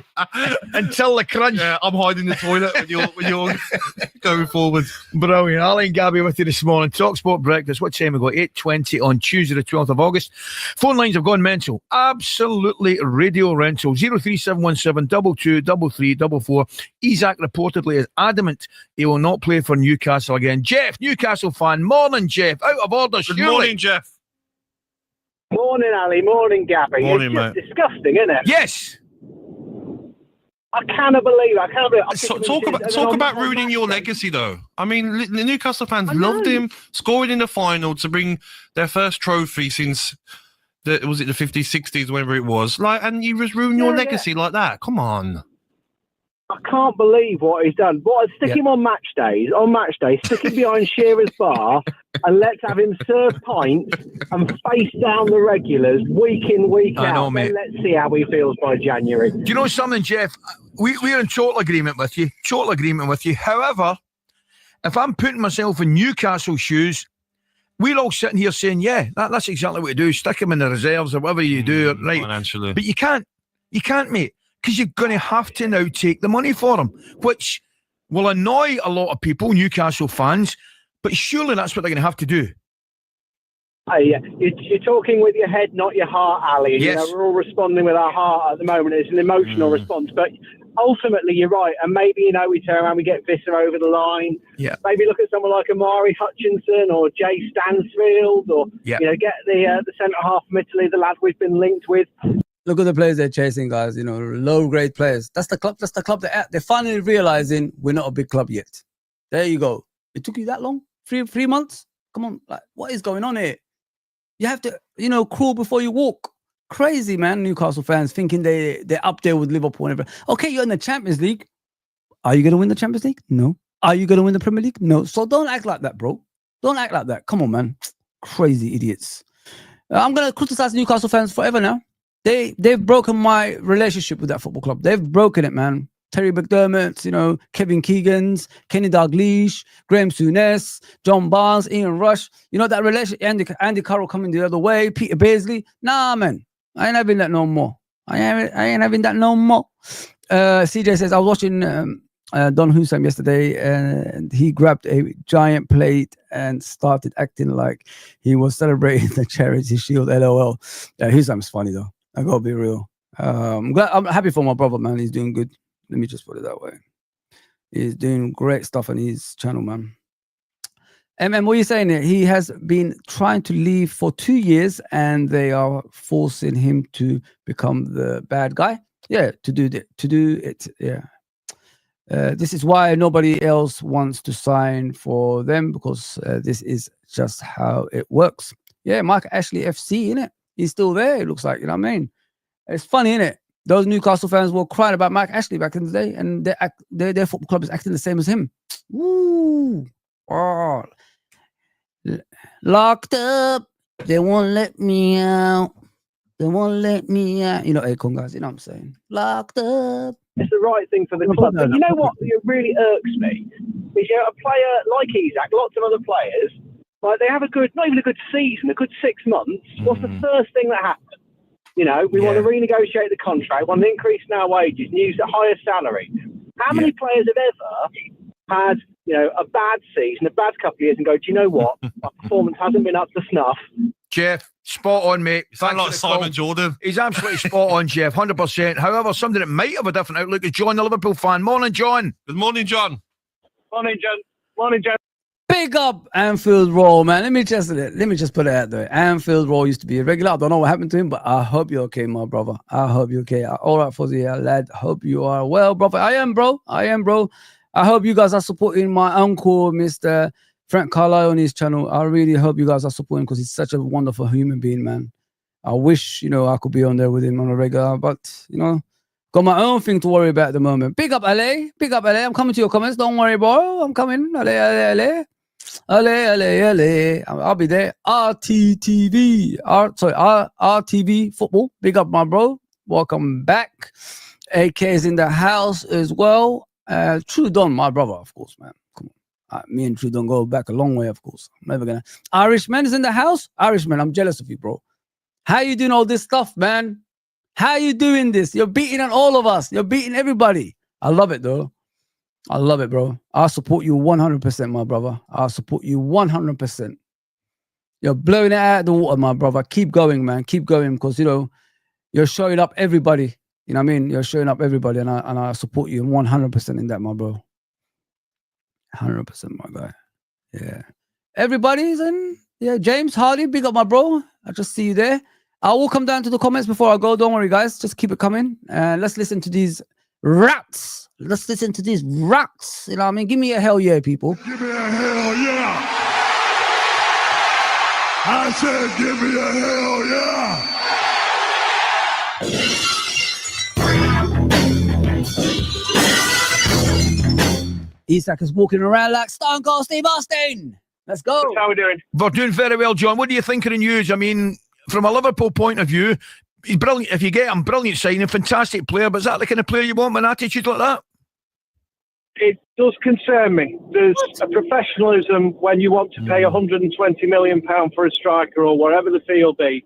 until the crunch. Yeah, I'm hiding the toilet when you're going forward. Brilliant. Ali and Gabby with you this morning. TalkSport Breakfast. What time we got? 8:20 on Tuesday, the 12th of August. Phone lines have gone mental. Absolutely radio rental. 03717 223344. Isak reportedly is adamant he will not play for Newcastle again. Jeff, Newcastle fan. Morning, Jeff. Out of order. Good morning, Jeff. Morning, Ali. Morning, Gabby. Morning, it's just mate. disgusting, isn't it? Yes. I cannot believe it. So, talk about ruining your legacy, though. I mean, the Newcastle fans loved him, scoring in the final to bring their first trophy since the 50s, 60s, whenever it was. And you just ruin your legacy like that. Come on. I can't believe what he's done. Stick him on match days, stick him behind Shearer's bar, and let's have him serve pints and face down the regulars week in, week out. know, mate. Then let's see how he feels by January. Do you know something, Jeff? We're in total agreement with you. However, if I'm putting myself in Newcastle shoes, we're all sitting here saying, yeah, that's exactly what you do. Stick him in the reserves or whatever you do, right? Financially. But you can't, mate, because you're going to have to now take the money for him, which will annoy a lot of people, Newcastle fans, but surely that's what they're going to have to do. Hey, you're talking with your head, not your heart, Ali. Yes. We're all responding with our heart at the moment. It's an emotional response, but ultimately you're right. And maybe, we turn around, we get Visser over the line. Yeah. Maybe look at someone like Amari Hutchinson or Jay Stansfield, or get the centre half from Italy, the lad we've been linked with. Look at the players they're chasing, guys. Low grade players. That's the club. They're finally realizing we're not a big club yet. There you go. It took you that long? Three months? Come on, what is going on here? You have to, crawl before you walk. Crazy, man. Newcastle fans thinking they're up there with Liverpool and everything. Okay, you're in the Champions League. Are you going to win the Champions League? No. Are you going to win the Premier League? No. So don't act like that, bro. Don't act like that. Come on, man. Crazy idiots. I'm going to criticize Newcastle fans forever now. They've broken my relationship with that football club. They've broken it, man. Terry McDermott, Kevin Keegan's, Kenny Dalglish, Graham Souness, John Barnes, Ian Rush. That relationship. Andy Carroll coming the other way. Peter Beardsley. Nah, man. I ain't having that no more. CJ says, I was watching Don Husam yesterday, and he grabbed a giant plate and started acting like he was celebrating the Charity Shield. LOL. Husam's funny though. I gotta be real. I'm happy for my brother, man. He's doing good. Let me just put it that way. He's doing great stuff on his channel, man. What are you saying here? He has been trying to leave for 2 years, and they are forcing him to become the bad guy. Yeah, to do it. Yeah. This is why nobody else wants to sign for them, because this is just how it works. Yeah, Mike Ashley FC, innit? He's still there, it looks like, you know what I mean? It's funny, innit? Those Newcastle fans were crying about Mike Ashley back in the day, and their football club is acting the same as him. Woo! Oh. Locked up, they won't let me out. They won't let me out. Akon guys, you know what I'm saying? Locked up. It's the right thing for the club. But you know what really irks me? Is a player like Isak, lots of other players, they have not even a good season, a good 6 months. What's the first thing that happens? We want to renegotiate the contract, want to increase our wages, and use a higher salary. How many players have ever had, a bad season, a bad couple of years, and go, do you know what? My performance hasn't been up to snuff. Jeff, spot on, mate. Sound like Thanks for the call. Simon Jordan. He's absolutely spot on, Jeff, 100%. However, somebody that might have a different outlook is John, the Liverpool fan. Morning, John. Good morning, John. Morning, John. Morning, John. Big up Anfield Road, man. Let me just put it out there. Anfield Road used to be a regular. I don't know what happened to him, but I hope you're okay, my brother. I hope you're okay. All right, Fuzzy, lad. Hope you are well, brother. I am, bro. I hope you guys are supporting my uncle, Mr. Frank Carlisle, on his channel. I really hope you guys are supporting because he's such a wonderful human being, man. I wish, I could be on there with him on a regular, but, got my own thing to worry about at the moment. Big up, LA. Big up, LA. I'm coming to your comments. Don't worry, bro. I'm coming. LA. I'll be there. RTV football. Big up, my bro. Welcome back. AK is in the house as well. Trudon, my brother, of course, man. Come on. Me and Trudon go back a long way, of course. I'm never gonna. Irishman is in the house. Irishman, I'm jealous of you, bro. How you doing all this stuff, man? How you doing this? You're beating on all of us. You're beating everybody. I love it, though. I love it, bro. I'll support you 100%, my brother. I'll support you 100%. You're blowing it out of the water, my brother. Keep going, man. Keep going because, you're showing up everybody. You know what I mean? You're showing up everybody, and I support you 100% in that, my bro. 100%, my guy. Yeah. Everybody's in. Yeah, James Hardy, big up, my bro. I just see you there. I will come down to the comments before I go. Don't worry, guys. Just keep it coming. Let's listen to these rats. Let's listen to these rats. You know what I mean? Give me a hell yeah, people. Give me a hell yeah. I said, give me a hell yeah. Isak is walking around like Stone Cold Steve Austin. Let's go. How are we doing? We're doing very well, John. What do you think of the news? I mean, from a Liverpool point of view, he's brilliant. If you get him, brilliant signing, fantastic player. But is that the kind of player you want with an attitude like that? It does concern me. There's a professionalism when you want to pay £120 million for a striker or whatever the fee will be.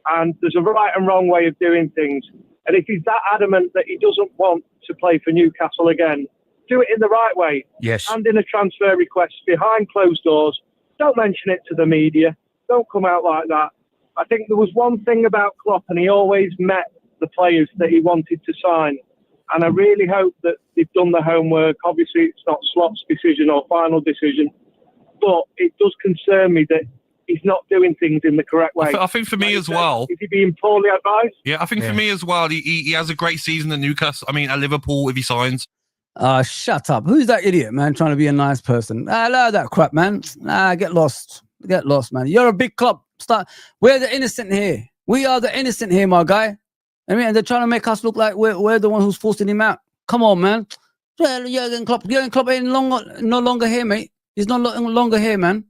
And there's a right and wrong way of doing things. And if he's that adamant that he doesn't want to play for Newcastle again, do it in the right way. Yes. Hand in a transfer request behind closed doors. Don't mention it to the media. Don't come out like that. I think there was one thing about Klopp, and he always met the players that he wanted to sign. And I really hope that they've done the homework. Obviously, it's not Slot's decision or final decision, but it does concern me that he's not doing things in the correct way. I think for me as well. Is he being poorly advised? Yeah, I think for me as well, he has a great season at Newcastle. I mean, at Liverpool if he signs. Shut up. Who's that idiot, man, trying to be a nice person? I love that crap, man. Get lost. Get lost, man. You're a big club. We're the innocent here. We are the innocent here, my guy. I mean, they're trying to make us look like we're the one who's forcing him out. Come on, man. Jurgen Klopp ain't no longer here, mate. He's no longer here, man.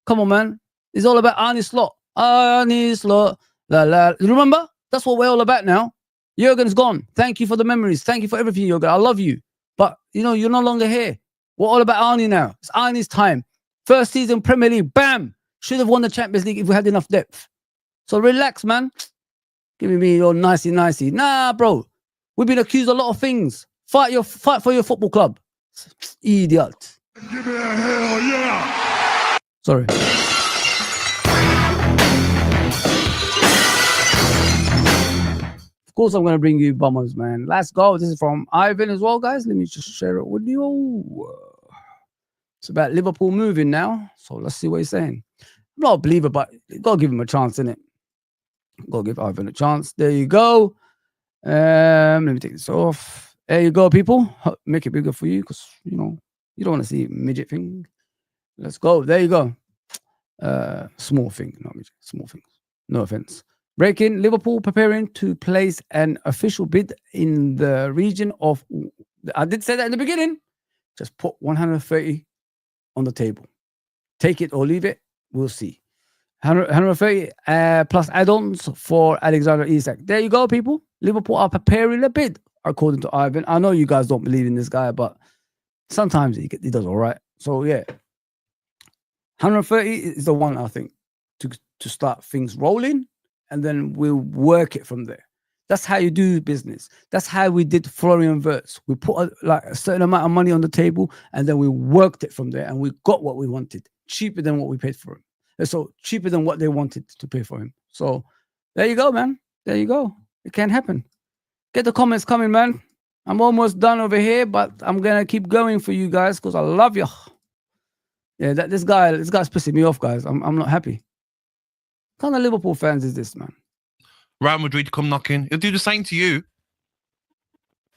Come on, man. It's all about Arne Slot. Arne Slot. La. Remember? That's what we're all about now. Jurgen's gone. Thank you for the memories. Thank you for everything, Jurgen. I love you. But, you're no longer here. We're all about Arne now. It's Arne's time. First season Premier League. Bam. Should have won the Champions League if we had enough depth. So relax, man. Giving me your nicey. Nah, bro. We've been accused of a lot of things. Fight for your football club. Idiot. Give me a hell yeah. Sorry. Of course, I'm going to bring you bummers, man. Let's go. This is from Ivan as well, guys. Let me just share it with you. It's about Liverpool moving now. So let's see what he's saying. I'm not a believer, but you got to give him a chance, innit? Got to give Ivan a chance. There you go. Let me take this off. There you go, people. Make it bigger for you because, you don't want to see midget thing. Let's go. There you go. Small thing. Not midget. Small things. No offense. Breaking, Liverpool preparing to place an official bid in the region of, I did say that in the beginning, just put 130 on the table. Take it or leave it, we'll see. 130 plus add-ons for Alexander Isak. There you go, people. Liverpool are preparing a bid, according to Ivan. I know you guys don't believe in this guy, but sometimes he does all right. So, yeah. 130 is the one, I think, to start things rolling. And then we'll work it from there. That's how you do business. That's how we did Florian Wirtz. We put a certain amount of money on the table, and then we worked it from there, and we got what we wanted, cheaper than what we paid for him. And so cheaper than what they wanted to pay for him. So there you go, man. There you go. It can happen. Get the comments coming, man. I'm almost done over here, but I'm gonna keep going for you guys because I love you. Yeah, this guy's pissing me off, guys. I'm not happy. What kind of Liverpool fans is this, man? Real Madrid come knocking. He'll do the same to you.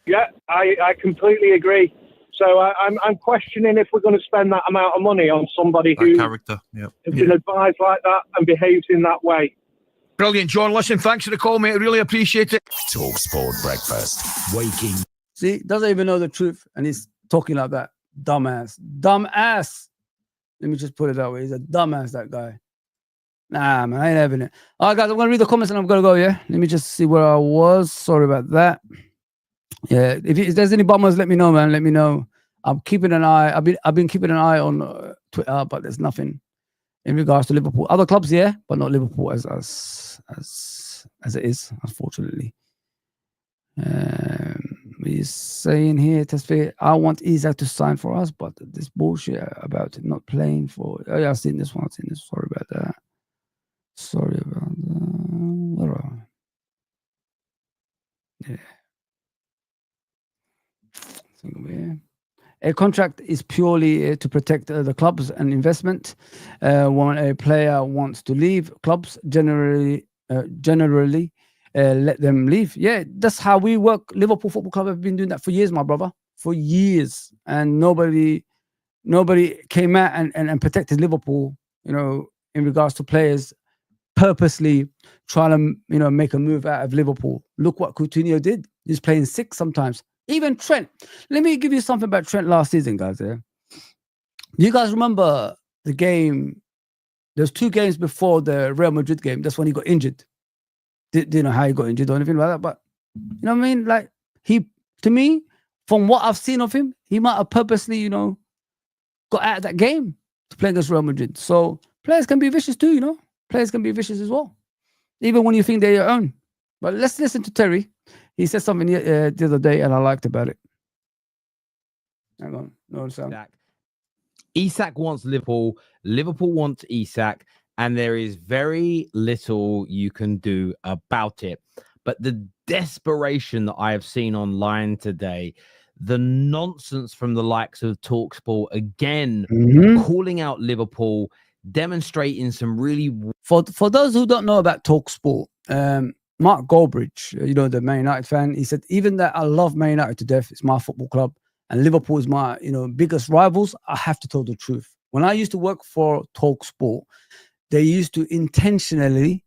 Yeah, I completely agree. So I'm questioning if we're going to spend that amount of money on somebody That who character. Yeah. has been advised like that and behaves in that way. Brilliant, John. Listen, thanks for the call, mate. I really appreciate it. Talk Sport Breakfast. Waking. See, doesn't even know the truth, and he's talking like that. Dumbass. Dumbass. Let me just put it that way. He's a dumbass, that guy. Nah, man, I ain't having it. All right, guys, I'm going to read the comments and I'm going to go, yeah? Let me just see where I was. Sorry about that. Yeah, if there's any bummers, let me know, man. Let me know. I'm keeping an eye. I've been keeping an eye on Twitter, but there's nothing in regards to Liverpool. Other clubs, yeah, but not Liverpool as it is, unfortunately. He's saying here, Tesfaye, I want Isak to sign for us, but this bullshit about it not playing for. Oh, yeah, I've seen this one. Sorry about that. Sorry about that. Yeah. A contract is purely to protect the clubs and investment. When a player wants to leave, clubs generally let them leave. Yeah, that's how we work. Liverpool Football Club have been doing that for years, my brother, for years, and nobody came out and protected Liverpool. You know, in regards to players purposely trying to make a move out of Liverpool. Look what Coutinho did. He's playing 6 sometimes. Even Trent. Let me give you something about Trent last season, guys. Yeah, you guys remember the game? There's 2 games before the Real Madrid game. That's when he got injured. Didn't know how he got injured or anything like that, but you know what I mean? Like, to me, from what I've seen of him, he might have purposely, got out of that game to play against Real Madrid. So players can be vicious too, Players can be vicious as well, even when you think they're your own. But let's listen to Terry. He said something the other day, and I liked about it. Hang on, no sound. Isak wants Liverpool. Liverpool wants Isak, and there is very little you can do about it. But the desperation that I have seen online today, the nonsense from the likes of TalkSport again, calling out Liverpool, demonstrating some really. For those who don't know about TalkSport, Mark Goldbridge, the Man United fan, he said, even that I love Man United to death, it's my football club, and Liverpool is my biggest rivals, I have to tell the truth. When I used to work for TalkSport, they used to intentionally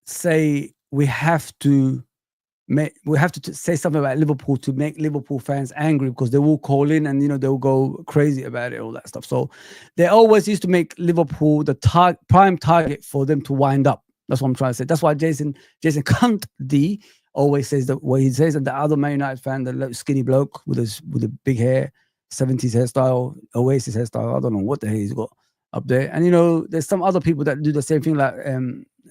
say we have to say something about Liverpool to make Liverpool fans angry, because they will call in and they'll go crazy about it, all that stuff. So they always used to make Liverpool the prime target for them to wind up. That's what I'm trying to say. That's why Jason Cunt D always says that what he says, and the other Man United fan, the skinny bloke with the big hair, 70s hairstyle, Oasis hairstyle, I don't know what the hell he's got up there. And there's some other people that do the same thing, like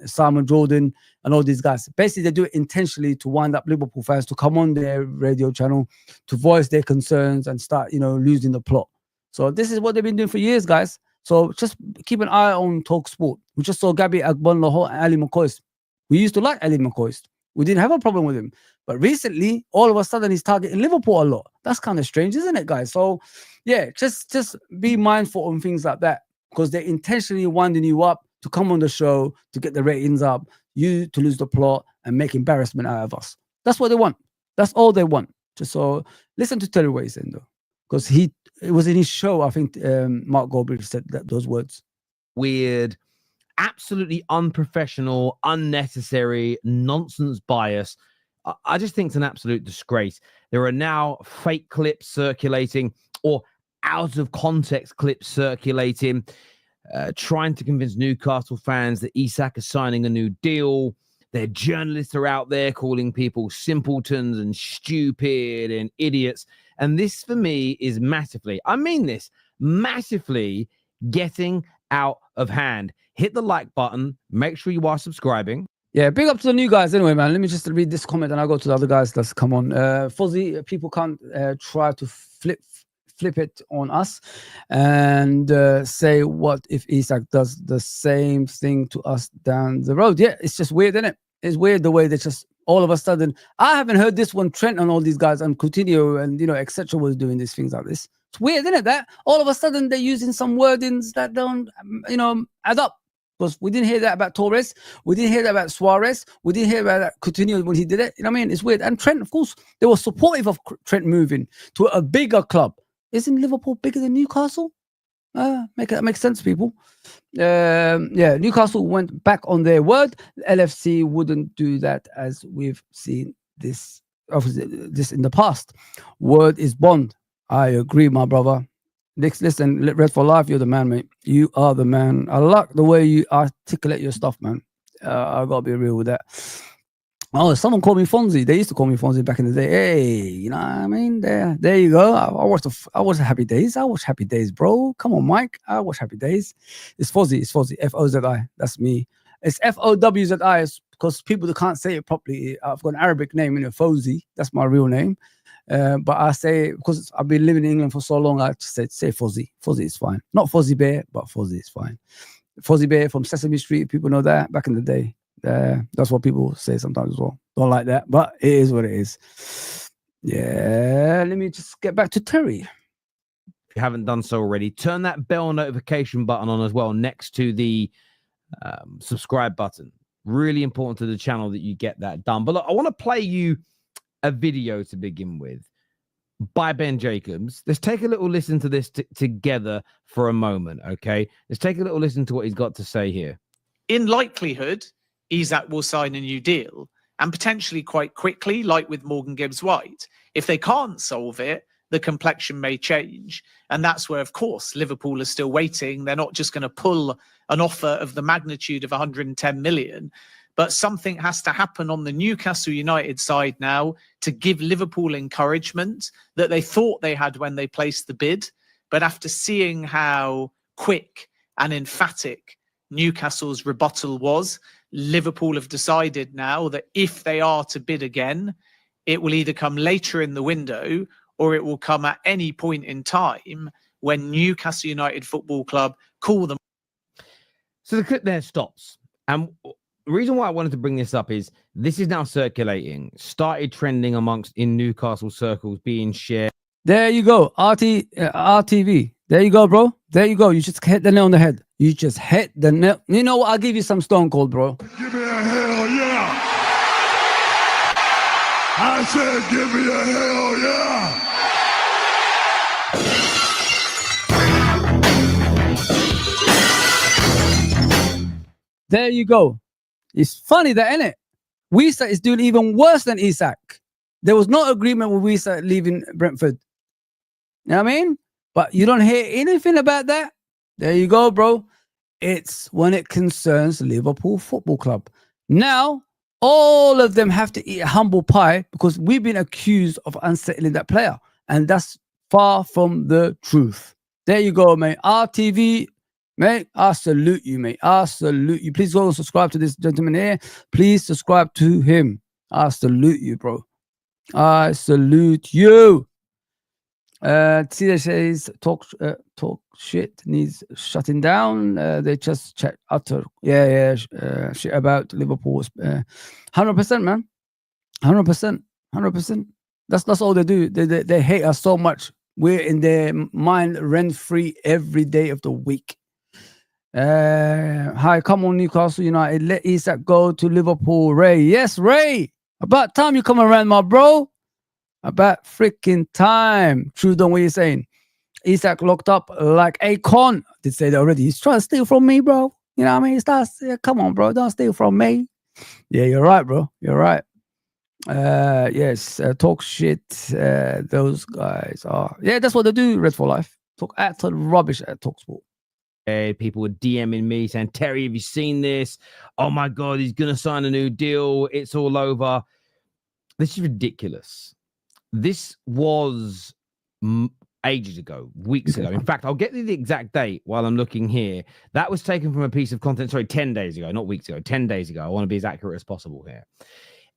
Simon Jordan and all these guys. Basically, they do it intentionally to wind up Liverpool fans to come on their radio channel to voice their concerns and start, losing the plot. So this is what they've been doing for years, guys. So just keep an eye on TalkSport. We just saw Gabby Agbonlahor and Ali McCoist. We used to like Ali McCoist. We didn't have a problem with him. But recently, all of a sudden, he's targeting Liverpool a lot. That's kind of strange, isn't it, guys? So, yeah, just be mindful on things like that, because they're intentionally winding you up to come on the show, to get the ratings up, you to lose the plot and make embarrassment out of us. That's what they want. That's all they want. Just so listen to Terry what he's saying, though, because it was in his show, I think Mark Goldbridge said those words. Weird, absolutely unprofessional, unnecessary, nonsense bias. I just think it's an absolute disgrace. There are now fake clips circulating, or out of context clips circulating, trying to convince Newcastle fans that Isak is signing a new deal. Their journalists are out there calling people simpletons and stupid and idiots. And this, for me, is massively, I mean this, massively getting out of hand. Hit the like button. Make sure you are subscribing. Yeah, big up to the new guys anyway, man. Let me just read this comment and I'll go to the other guys. Let's come on. Fuzzy, people can't try to flip it on us and say, what if Isak does the same thing to us down the road? Yeah, it's just weird, isn't it? It's weird the way they just all of a sudden, I haven't heard this one, Trent and all these guys and Coutinho and, etc. was doing these things like this. It's weird, isn't it? That all of a sudden they're using some wordings that don't, add up. Because we didn't hear that about Torres. We didn't hear that about Suarez. We didn't hear about that Coutinho when he did it. You know what I mean? It's weird. And Trent, of course, they were supportive of Trent moving to a bigger club. Isn't Liverpool bigger than Newcastle? That makes sense, people. Newcastle went back on their word. LFC wouldn't do that, as we've seen this in the past. Word is bond. I agree, my brother. Listen, Red for Life, you're the man, mate. You are the man. I like the way you articulate your stuff, man. I gotta be real with that. Oh, someone called me Fonzie. They used to call me Fonzie back in the day. Hey, you know what I mean? There you go. I watched Happy Days. I watch Happy Days, bro. Come on, Mike. I watch Happy Days. It's Fozzie. It's Fozzie. F-O-Z-I. That's me. It's F-O-W-Z-I because people that can't say it properly. I've got an Arabic name, Fozzie. That's my real name. But I say, because I've been living in England for so long, I just say Fozzie. Fozzie is fine. Not Fozzie Bear, but Fozzie is fine. Fozzie Bear from Sesame Street. People know that back in the day. That's what people say sometimes as well. Don't like that, but it is what it is. Yeah, let me just get back to Terry. If you haven't done so already, turn that bell notification button on as well next to the subscribe button. Really important to the channel that you get that done. But look, I want to play you a video to begin with by Ben Jacobs. Let's take a little listen to this together for a moment, okay? Let's take a little listen to what he's got to say here. In likelihood, Isak will sign a new deal, and potentially quite quickly, like with Morgan Gibbs-White. If they can't solve it, the complexion may change. And that's where, of course, Liverpool are still waiting. They're not just going to pull an offer of the magnitude of 110 million, but something has to happen on the Newcastle United side now to give Liverpool encouragement that they thought they had when they placed the bid. But after seeing how quick and emphatic Newcastle's rebuttal was, Liverpool have decided now that if they are to bid again, it will either come later in the window or it will come at any point in time when Newcastle United Football Club call them. So the clip there stops. And the reason why I wanted to bring this up is this is now circulating, started trending in Newcastle circles, being shared. There you go, RTV. There you go, bro. There you go. You just hit the nail on the head. You just hit the nail. You know what? I'll give you some Stone Cold, bro. Give me a hell yeah. I said give me a hell yeah. There you go. It's funny that, isn't it? Isak is doing even worse than Isak. There was no agreement with Isak leaving Brentford. You know what I mean? But you don't hear anything about that. There you go, bro. It's when it concerns Liverpool Football Club. Now, all of them have to eat a humble pie because we've been accused of unsettling that player. And that's far from the truth. There you go, mate. RTV, mate, I salute you, mate. I salute you. Please go and subscribe to this gentleman here. Please subscribe to him. I salute you, bro. I salute you. TSA's talk shit needs shutting down. They just chat utter shit about Liverpool. 100%, man. 100%. That's all they do. They hate us so much. We're in their mind rent free every day of the week. Hi, come on, Newcastle United. Let Isak go to Liverpool. Ray, yes, Ray. About time you come around, my bro. About freaking time. True, what are you saying? Isak locked up like a con. Did say that already. He's trying to steal from me, bro. You know what I mean? Come on, bro. Don't steal from me. Yeah, you're right, bro. You're right. Yes, talk shit. Those guys are. Yeah, that's what they do, Red for Life. Talk utter rubbish at TalkSport. People were DMing me saying, Terry, have you seen this? Oh my God, he's going to sign a new deal. It's all over. This is ridiculous. This was ages ago, weeks ago. In fact, I'll get you the exact date while I'm looking here. That was taken from a piece of content, sorry, 10 days ago, not weeks ago, 10 days ago. I want to be as accurate as possible here.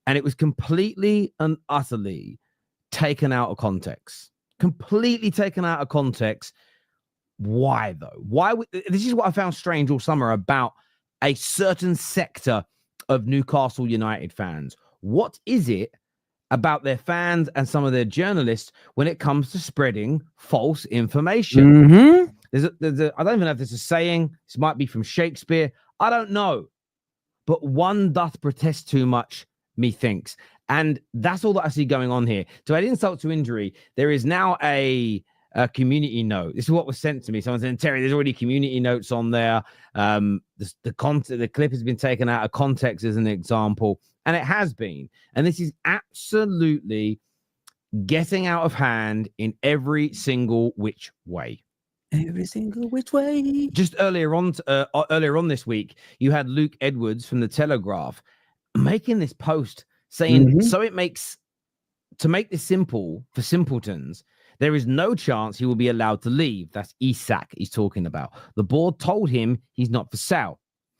And it was completely and utterly taken out of context. Completely taken out of context. Why, though? This is what I found strange all summer about a certain sector of Newcastle United fans. What is it about their fans and some of their journalists when it comes to spreading false information? I don't even know if this is a saying. This might be from Shakespeare. I don't know. But one doth protest too much, methinks. And that's all that I see going on here. To add insult to injury, there is now a community note. This is what was sent to me. Someone said, Terry, there's already community notes on there. The clip has been taken out of context as an example. And it has been. And this is absolutely getting out of hand in every single which way. Every single which way. Just earlier on this week, you had Luke Edwards from the Telegraph making this post saying, to make this simple for simpletons, there is no chance he will be allowed to leave. That's Isak he's talking about. The board told him he's not for sale.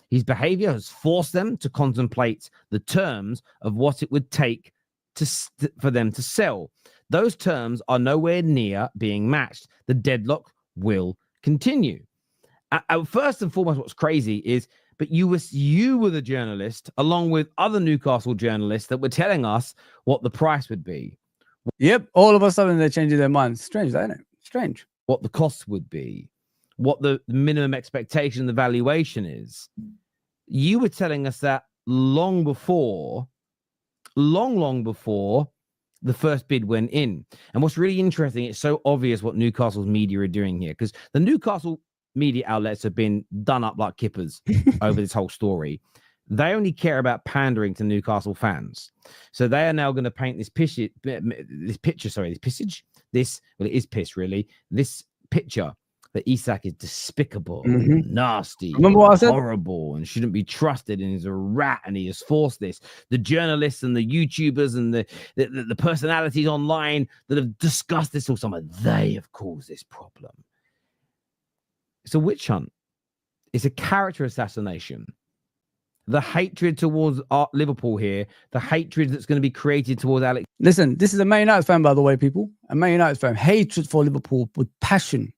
His behavior has forced them to contemplate the terms of what it would take for them to sell. Those terms are nowhere near being matched. The deadlock will continue. First and foremost, what's crazy is, but you were the journalist, along with other Newcastle journalists, that were telling us what the price would be. Yep, all of a sudden they're changing their minds. Strange, isn't it? Strange. What the cost would be, what the minimum expectation, the valuation is. You were telling us that long before the first bid went in. And what's really interesting, it's so obvious what Newcastle's media are doing here, because the Newcastle media outlets have been done up like kippers over this whole story. They only care about pandering to Newcastle fans. So they are now going to paint this picture, this picture that Isak is despicable, nasty, Remember what I said? horrible, and shouldn't be trusted, and he's a rat, and he has forced this. The journalists and the YouTubers and the personalities online that have discussed this all summer, they have caused this problem. It's a witch hunt. It's a character assassination. The hatred towards Liverpool here, the hatred that's going to be created towards Alex. Listen, this is a Man United fan, by the way, people. A Man United fan. Hatred for Liverpool with passion.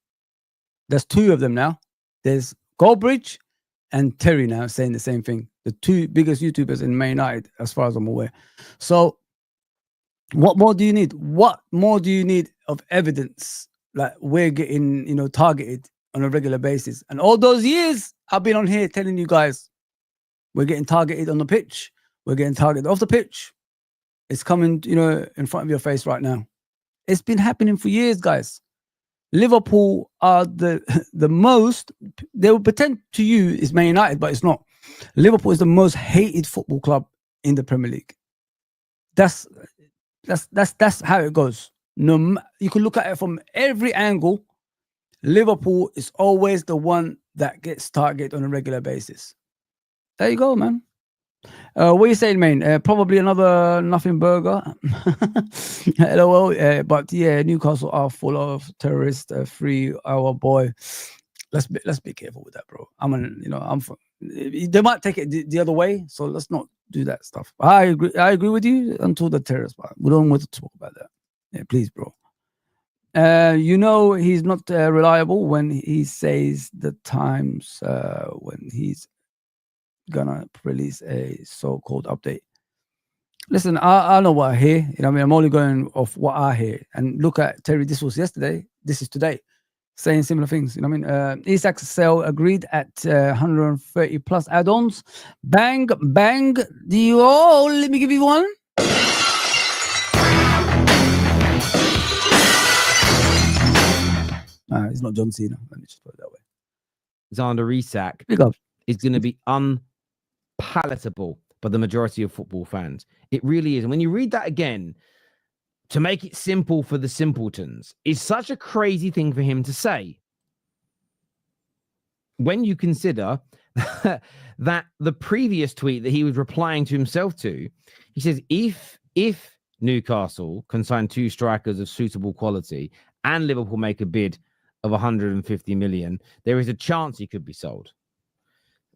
There's two of them now. There's Goldbridge and Terry now saying the same thing. The two biggest YouTubers in Man United, as far as I'm aware. So what more do you need? What more do you need of evidence? Like we're getting, targeted on a regular basis. And all those years I've been on here telling you guys, we're getting targeted on the pitch. We're getting targeted off the pitch. It's coming, in front of your face right now. It's been happening for years, guys. Liverpool are the most, they will pretend to you it's Man United, but it's not. Liverpool is the most hated football club in the Premier League. That's how it goes. No, you can look at it from every angle. Liverpool is always the one that gets targeted on a regular basis. There you go, man. What are you saying, man? Probably another nothing burger. LOL. But yeah, Newcastle are full of terrorists. Free our boy. Let's be careful with that, bro. They might take it the other way, so let's not do that stuff. I agree with you until the terrorist part. We don't want to talk about that. Yeah, please, bro. He's not reliable when he says the times when he's gonna release a so-called update. Listen, I know what I hear. I'm only going off what I hear. And look at Terry. This was yesterday. This is today, saying similar things. Isak's sale agreed at 130 plus add-ons. Bang, bang. Let me give you one. It's not John Cena. Let me just put it that way. Alexander Isak is going to be unpalatable by the majority of football fans. It really is. And when you read that again, to make it simple for the simpletons, is such a crazy thing for him to say. When you consider that the previous tweet that he was replying to himself to, he says, if Newcastle can sign two strikers of suitable quality and Liverpool make a bid of 150 million, there is a chance he could be sold.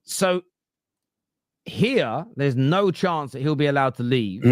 So here, there's no chance that he'll be allowed to leave.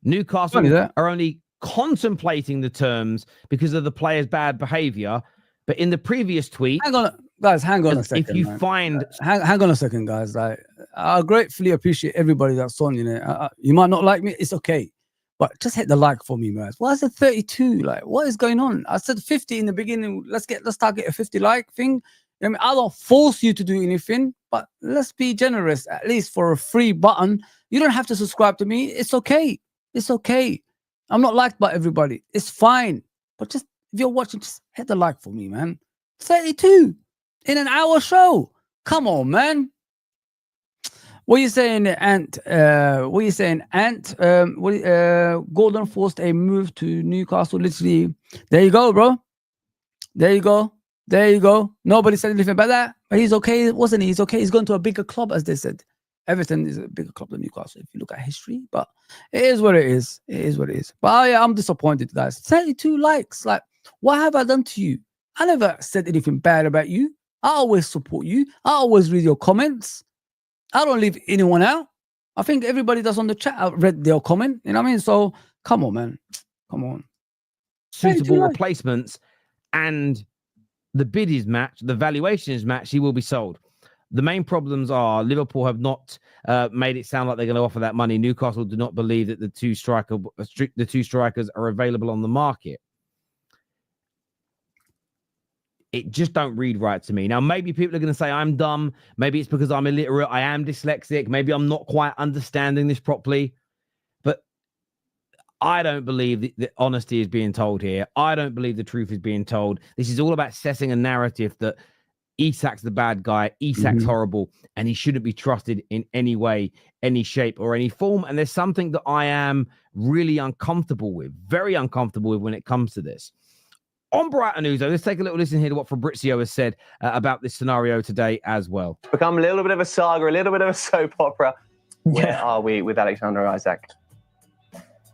Newcastle are only contemplating the terms because of the player's bad behavior. But in the previous tweet, hang on a second. If you man. find, hang on a second, guys. Like, I gratefully appreciate everybody that's on. You know, you might not like me. It's okay, but just hit the like for me, man. Why is it 32? Like, what is going on? I said 50 in the beginning. Let's target a 50 like thing. I mean, I don't force you to do anything, but let's be generous. At least for a free button, you don't have to subscribe to me. It's okay. It's okay. I'm not liked by everybody. It's fine. But just if you're watching, just hit the like for me, man. 32 in an hour show. Come on, man. What are you saying, Ant? What are you saying, Ant? Gordon forced a move to Newcastle. Literally, there you go, bro. There you go. There you go. Nobody said anything about that, but he's okay, wasn't he? He's okay. He's going to a bigger club, as they said. Everton is a bigger club than Newcastle if you look at history, but it is what it is. It is what it is. But yeah, I'm disappointed, guys. 32 likes. Like, what have I done to you? I never said anything bad about you. I always support you. I always read your comments. I don't leave anyone out. I think everybody that's on the chat, I've read their comment. You know what I mean? So come on, man. Come on. Suitable replacements, and the bid is matched, the valuation is matched, he will be sold. The main problems are Liverpool have not made it sound like they're going to offer that money. Newcastle do not believe that the two strikers are available on the market. It just don't read right to me. Now, maybe people are going to say I'm dumb. Maybe it's because I'm illiterate. I am dyslexic. Maybe I'm not quite understanding this properly. But I don't believe that honesty is being told here. I don't believe the truth is being told. This is all about setting a narrative that Isak's the bad guy, Isak's horrible, and he shouldn't be trusted in any way, any shape, or any form. And there's something that I am really uncomfortable with, very uncomfortable with when it comes to this. On Brighton News, though, let's take a little listen here to what Fabrizio has said about this scenario today as well. Become a little bit of a saga, a little bit of a soap opera. Where are we with Alexander Isak?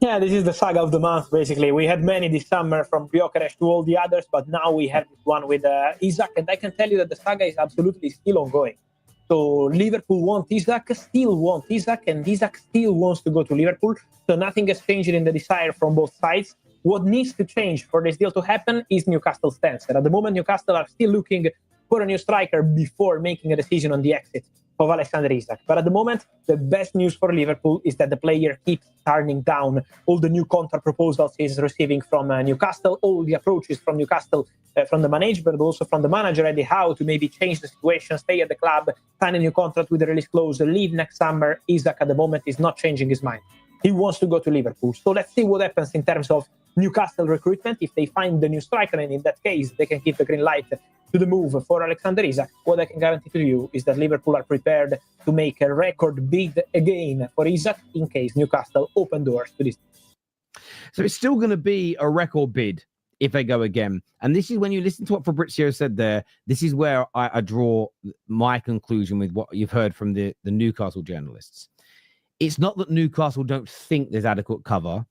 Yeah, this is the saga of the month, basically. We had many this summer, from Gyökeres to all the others, but now we have this one with Isak, and I can tell you that the saga is absolutely still ongoing. So Liverpool want Isak, still want Isak, and Isak still wants to go to Liverpool. So nothing has changed in the desire from both sides. What needs to change for this deal to happen is Newcastle's stance. And at the moment, Newcastle are still looking for a new striker before making a decision on the exit of Alexander Isak. But at the moment, the best news for Liverpool is that the player keeps turning down all the new contract proposals he's receiving from Newcastle, all the approaches from Newcastle, from the management, but also from the manager, Eddie Howe, to maybe change the situation, stay at the club, sign a new contract with a release clause, leave next summer. Isak at the moment is not changing his mind. He wants to go to Liverpool. So let's see what happens in terms of Newcastle recruitment. If they find the new striker, and in that case, they can give the green light to the move for Alexander Isak. What I can guarantee to you is that Liverpool are prepared to make a record bid again for Isak in case Newcastle open doors to this. So it's still going to be a record bid if they go again. And this is when you listen to what Fabrizio said there. This is where I draw my conclusion with what you've heard from the Newcastle journalists. It's not that Newcastle don't think there's adequate cover.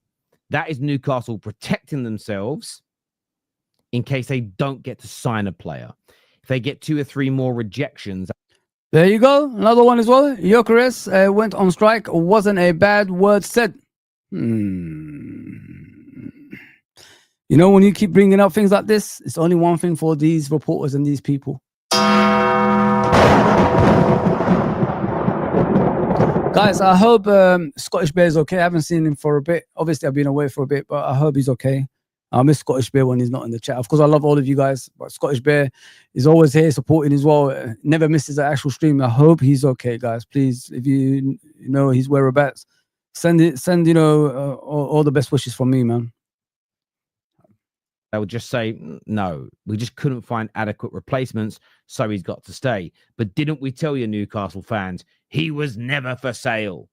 That is Newcastle protecting themselves in case they don't get to sign a player. If they get 2 or 3 more rejections. There you go. Another one as well. Gyökeres went on strike. Wasn't a bad word said. You know, when you keep bringing up things like this, it's only one thing for these reporters and these people. Guys, I hope Scottish Bear's okay. I haven't seen him for a bit. Obviously, I've been away for a bit, but I hope he's okay. I miss Scottish Bear when he's not in the chat. Of course, I love all of you guys, but Scottish Bear is always here supporting as well. Never misses an actual stream. I hope he's okay, guys. Please, if you know his whereabouts, send all the best wishes from me, man. I would just say, no, we just couldn't find adequate replacements, so he's got to stay. But didn't we tell you, Newcastle fans, he was never for sale?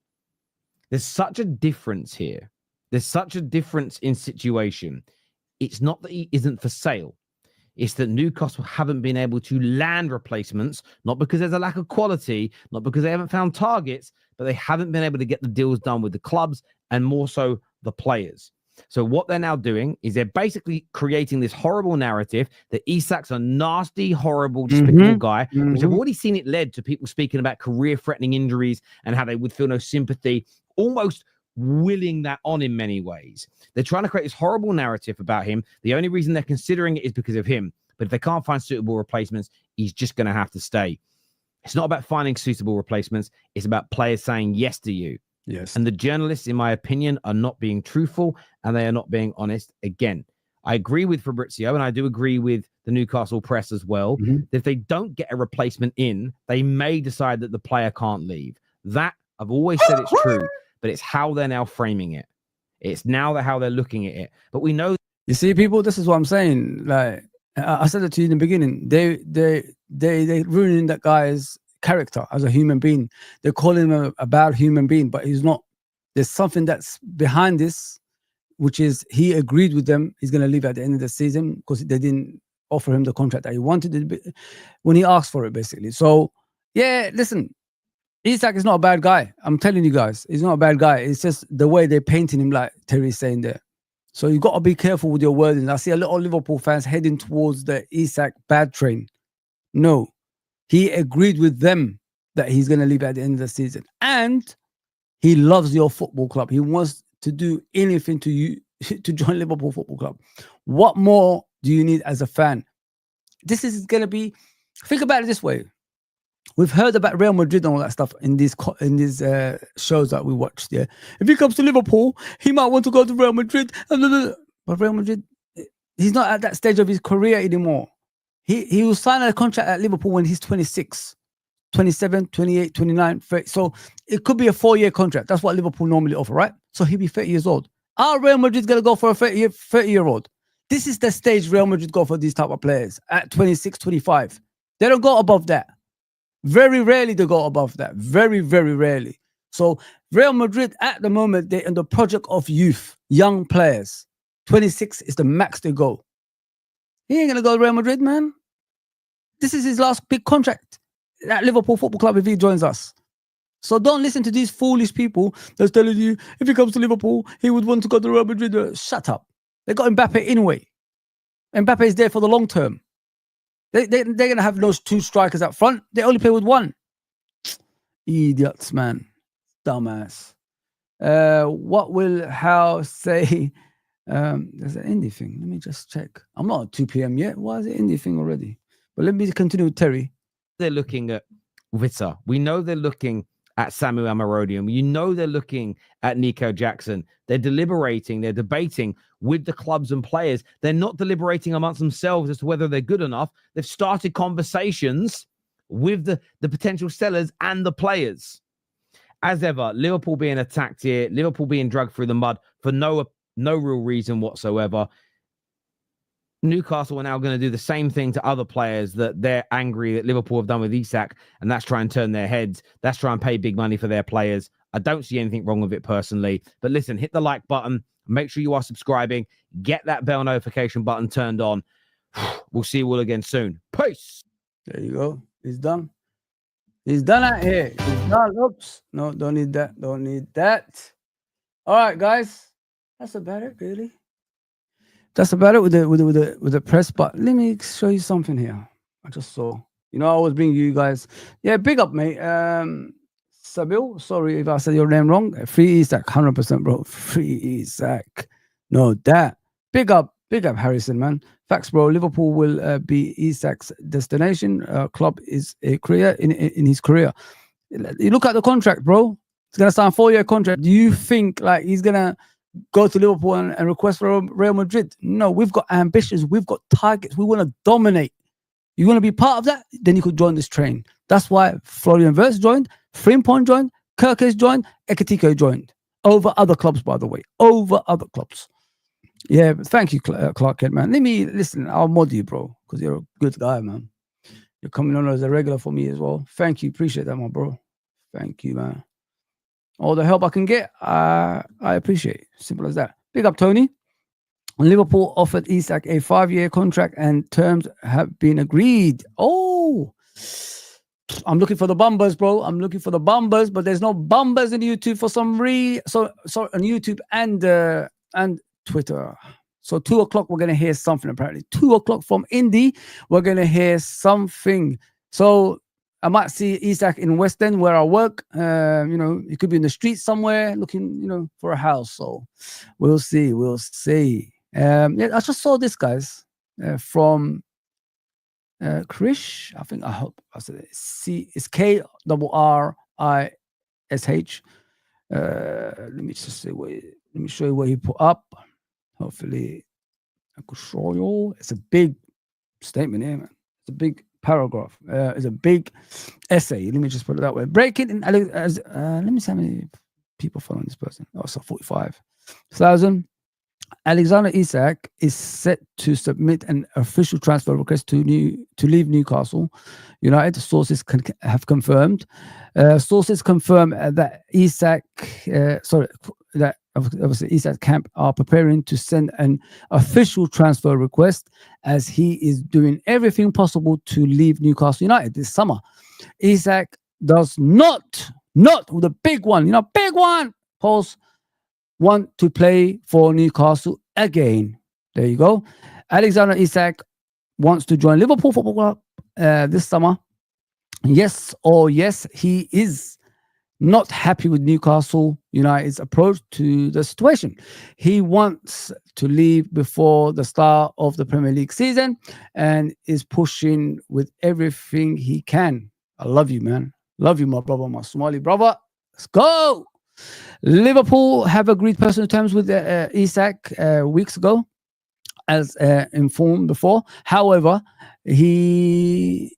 There's such a difference here. There's such a difference in situation. It's not that he isn't for sale. It's that Newcastle haven't been able to land replacements, not because there's a lack of quality, not because they haven't found targets, but they haven't been able to get the deals done with the clubs and more so the players. So what they're now doing is they're basically creating this horrible narrative that Isak's a nasty, horrible, despicable guy, which I've already seen it led to people speaking about career-threatening injuries and how they would feel no sympathy, almost willing that on in many ways. They're trying to create this horrible narrative about him. The only reason they're considering it is because of him. But if they can't find suitable replacements, he's just going to have to stay. It's not about finding suitable replacements. It's about players saying yes to you. Yes. And the journalists, in my opinion, are not being truthful and they are not being honest. Again, I agree with Fabrizio and I do agree with the Newcastle press as well. That if they don't get a replacement in, they may decide that the player can't leave. That, I've always said it's true, but it's how they're now framing it. It's now how they're looking at it. But we know. You see, people, this is what I'm saying. Like, I said it to you in the beginning. They ruining that guy's character as a human being. They're calling him a bad human being, but he's not. There's something that's behind this, which is he agreed with them. He's going to leave at the end of the season because they didn't offer him the contract that he wanted when he asked for it, basically. So, yeah, listen, Isak is not a bad guy. I'm telling you guys, he's not a bad guy. It's just the way they're painting him, like Terry's saying there. So you got to be careful with your wording. I see a lot of Liverpool fans heading towards the Isak bad train. No, he agreed with them that he's going to leave at the end of the season. And he loves your football club. He wants to do anything to you to join Liverpool Football Club. What more do you need as a fan? This is going to be, think about it this way. We've heard about Real Madrid and all that stuff in these shows that we watched. Yeah, if he comes to Liverpool, he might want to go to Real Madrid. But Real Madrid, he's not at that stage of his career anymore. He will sign a contract at Liverpool when he's 26, 27, 28, 29, 30. So it could be a 4-year contract. That's what Liverpool normally offer, right? So he'll be 30 years old. Our Real Madrid's going to go for a 30-year-old. This is the stage Real Madrid go for these type of players at 26, 25. They don't go above that. Very rarely they go above that. Very, very rarely. So Real Madrid at the moment, they're in the project of youth, young players. 26 is the max they go. He ain't going to go to Real Madrid, man. This is his last big contract at Liverpool Football Club if he joins us. So don't listen to these foolish people that's telling you if he comes to Liverpool, he would want to go to Real Madrid. Shut up. They got Mbappe anyway. Mbappe is there for the long term. They're going to have those two strikers up front. They only play with one. Idiots, man. Dumbass. What will Hal say? There's an indie thing. Let me just check. I'm not at 2 p.m. yet. Why is it indie thing already? But let me continue with Terry. They're looking at Witzer. We know they're looking at Samuel Amarodium. You know they're looking at Nico Jackson. They're deliberating. They're debating with the clubs and players. They're not deliberating amongst themselves as to whether they're good enough. They've started conversations with the potential sellers and the players. As ever, Liverpool being attacked here, Liverpool being dragged through the mud for no real reason whatsoever. Newcastle are now going to do the same thing to other players that they're angry that Liverpool have done with Isak, and that's try and turn their heads. That's try and pay big money for their players. I don't see anything wrong with it personally. But listen, hit the like button. Make sure you are subscribing. Get that bell notification button turned on. We'll see you all again soon. Peace. There you go. He's done. He's done out here. He's done. Oops. No, don't need that. Don't need that. All right, guys. That's about it, really. That's about it with the press. But let me show you something here. I just saw. You know, I always bring you guys. Yeah, big up, mate. Sabil, sorry if I said your name wrong. Free Isak, 100%, bro. Free Isak. No, that. Big up, Harrison, man. Facts, bro. Liverpool will be Isak's destination. Club is a career in his career. You look at the contract, bro. It's gonna sign a 4-year contract. Do you think like he's gonna go to Liverpool and request for Real Madrid? No, we've got ambitions. We've got targets. We want to dominate. You want to be part of that? Then you could join this train. That's why Florian Wirtz joined, Frimpong joined, Kirkes joined, Ekitiko joined. Over other clubs, by the way. Over other clubs. Yeah, but thank you, Clark Kent, man. Listen, I'll mod you, bro, because you're a good guy, man. You're coming on as a regular for me as well. Thank you. Appreciate that, my bro. Thank you, man. All the help I can get, I appreciate it. Simple as that. Big up, Tony. Liverpool offered Isak a 5-year contract and terms have been agreed. Oh, I'm looking for the bumbers, bro. I'm looking for the bumbers, but there's no bumbers in YouTube for some on YouTube and Twitter. So 2 o'clock, we're going to hear something apparently. 2 o'clock from Indy, we're going to hear something. So I might see Isak in West End where I work. You know, he could be in the street somewhere looking, you know, for a house. So we'll see. We'll see. Yeah, I just saw this, guys, from Krish. I think I hope I said it. It's KRRISH. Let me just see what. Let me show you what he put up. Hopefully, I could show you. It's a big statement here, man. It's a big paragraph. It's a big essay. Let me just put it that way. Breaking in. Let me see how many people following this person. Oh, so 45,000. Alexander Isak is set to submit an official transfer request to leave Newcastle United. Sources have confirmed. Sources confirm that that obviously Isak camp are preparing to send an official transfer request, as he is doing everything possible to leave Newcastle United this summer. Isak does not with a big one, big one, pause, want to play for Newcastle again. There you go. Alexander Isak wants to join Liverpool Football Club this summer. Yes, he is not happy with Newcastle United's approach to the situation. He wants to leave before the start of the Premier League season and is pushing with everything he can. I love you, man. Love you, my brother, my Somali brother. Let's go. Liverpool have agreed personal terms with Isak weeks ago, as informed before. However, he's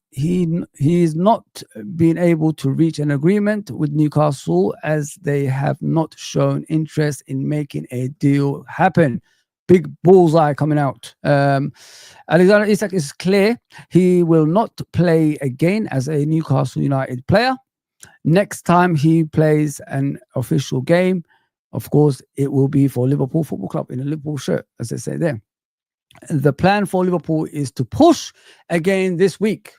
not been able to reach an agreement with Newcastle, as they have not shown interest in making a deal happen. Big bullseye coming out. Alexander Isak is clear he will not play again as a Newcastle United player. Next time he plays an official game, of course, it will be for Liverpool Football Club in a Liverpool shirt, as they say there. The plan for Liverpool is to push again this week.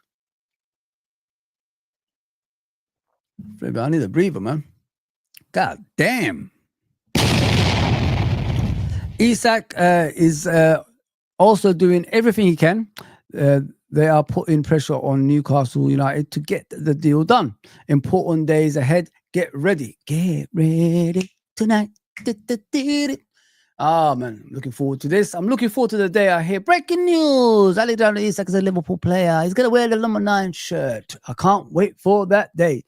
I need a breather, man. God damn. Isak is also doing everything he can. They are putting pressure on Newcastle United to get the deal done. Important days ahead. Get ready. Get ready tonight. Man, looking forward to this. I'm looking forward to the day I hear breaking news. Alexander Isak is a Liverpool player. He's going to wear the number 9 shirt. I can't wait for that day.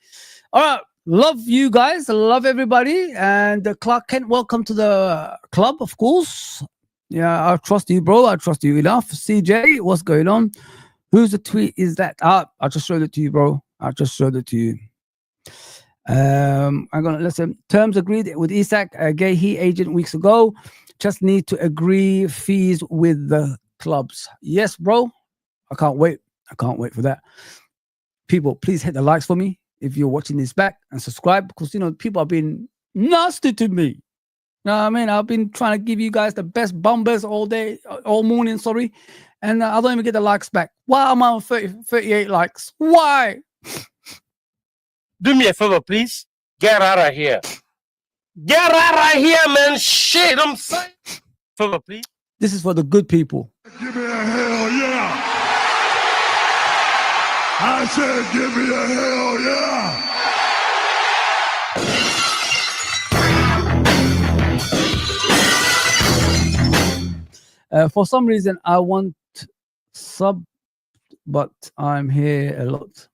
All right. Love you guys. Love everybody. And Clark Kent, welcome to the club, of course. Yeah, I trust you, bro. I trust you enough. CJ, what's going on? Whose tweet is that? I just showed it to you, bro. I just showed it to you. I'm gonna listen. Terms agreed with Isak, Gahey agent weeks ago. Just need to agree fees with the clubs. Yes, bro. I can't wait. I can't wait for that. People, please hit the likes for me if you're watching this back, and subscribe, because people have been nasty to me. You know what I mean? I've been trying to give you guys the best bumpers all day, all morning, sorry. And I don't even get the likes back. Why am I on 38 likes? Why? Do me a favor, please. Get out of here. Get out of here, man. Shit, I'm saying. Favor, please. This is for the good people. Give me a hell yeah. I said give me a hell yeah. For some reason, I want sub, but I'm here a lot.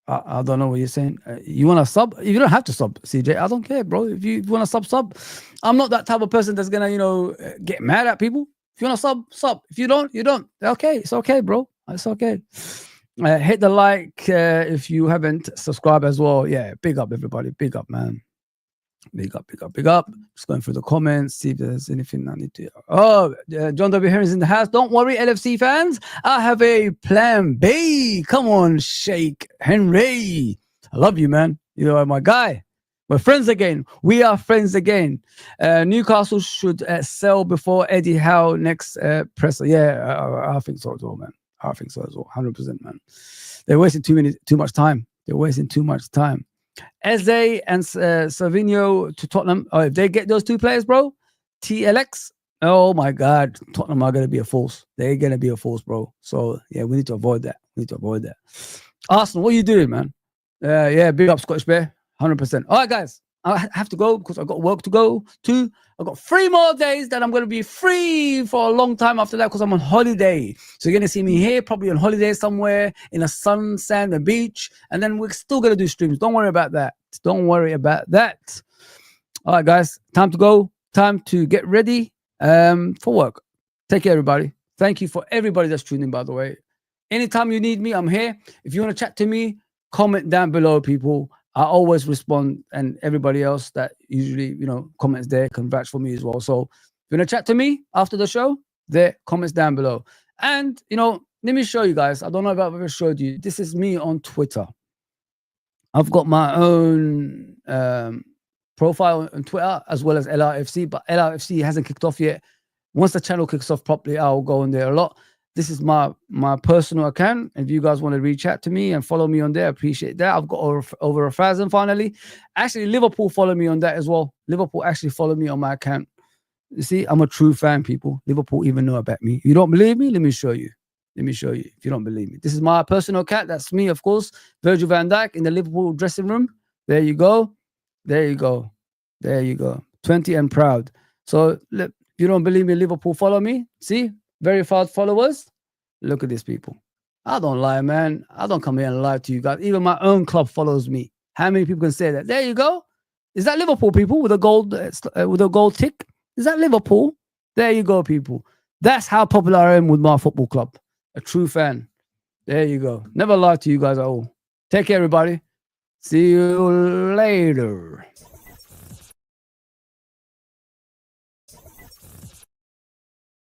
I don't know what you're saying. You want to sub? You don't have to sub, CJ. I don't care, bro. If you want to sub. I'm not that type of person that's gonna, get mad at people. If you want to sub. If you don't, you don't. Okay, it's okay, bro. It's okay. Hit the like if you haven't subscribed as well. Yeah, big up, everybody. Big up, man. Big up. Just going through the comments, see if there's anything I need to. Oh, John W. Harris in the house. Don't worry, LFC fans. I have a plan B. Come on, Sheikh Henry. I love you, man. You are my guy. We're friends again. We are friends again. Newcastle should sell before Eddie Howe next presser. Yeah, I think so as well, man. I think so as well. 100%, man. They're wasting too much time. Eze and Savinho to Tottenham. Oh, if they get those two players, bro, TLX. Oh my God, Tottenham are going to be a force. They're going to be a force, bro. So yeah, we need to avoid that. We need to avoid that. Arsenal, what are you doing, man? Yeah, big up Scottish Bear, 100%. All right, guys, I have to go because I've got work to go to. I've got 3 more days that I'm going to be free for a long time after that because I'm on holiday. So you're going to see me here, probably on holiday somewhere in a sun, sand, and beach. And then we're still going to do streams. Don't worry about that. Don't worry about that. All right, guys, time to go. Time to get ready for work. Take care, everybody. Thank you for everybody that's tuning in, by the way. Anytime you need me, I'm here. If you want to chat to me, comment down below, people. I always respond, and everybody else that usually, comments there can vouch for me as well. So if you want to chat to me after the show, there, comments down below. And, let me show you guys. I don't know if I've ever showed you. This is me on Twitter. I've got my own profile on Twitter as well as LRFC, but LRFC hasn't kicked off yet. Once the channel kicks off properly, I'll go on there a lot. This is my personal account. If you guys want to reach out to me and follow me on there, I appreciate that. I've got over 1,000 finally. Actually, Liverpool follow me on that as well. Liverpool actually follow me on my account. You see, I'm a true fan, people. Liverpool even know about me. You don't believe me? Let me show you. Let me show you if you don't believe me. This is my personal account. That's me, of course. Virgil van Dijk in the Liverpool dressing room. There you go. There you go. There you go. 20 and proud. So, look, if you don't believe me, Liverpool follow me. See? Verified followers. Look at these people. I don't lie, man. I don't come here and lie to you guys. Even my own club follows me. How many people can say that? There you go. Is that Liverpool, people, with a gold tick? Is that Liverpool? There you go, people. That's how popular I am with my football club. A true fan. There you go. Never lie to you guys at all. Take care, everybody. See you later.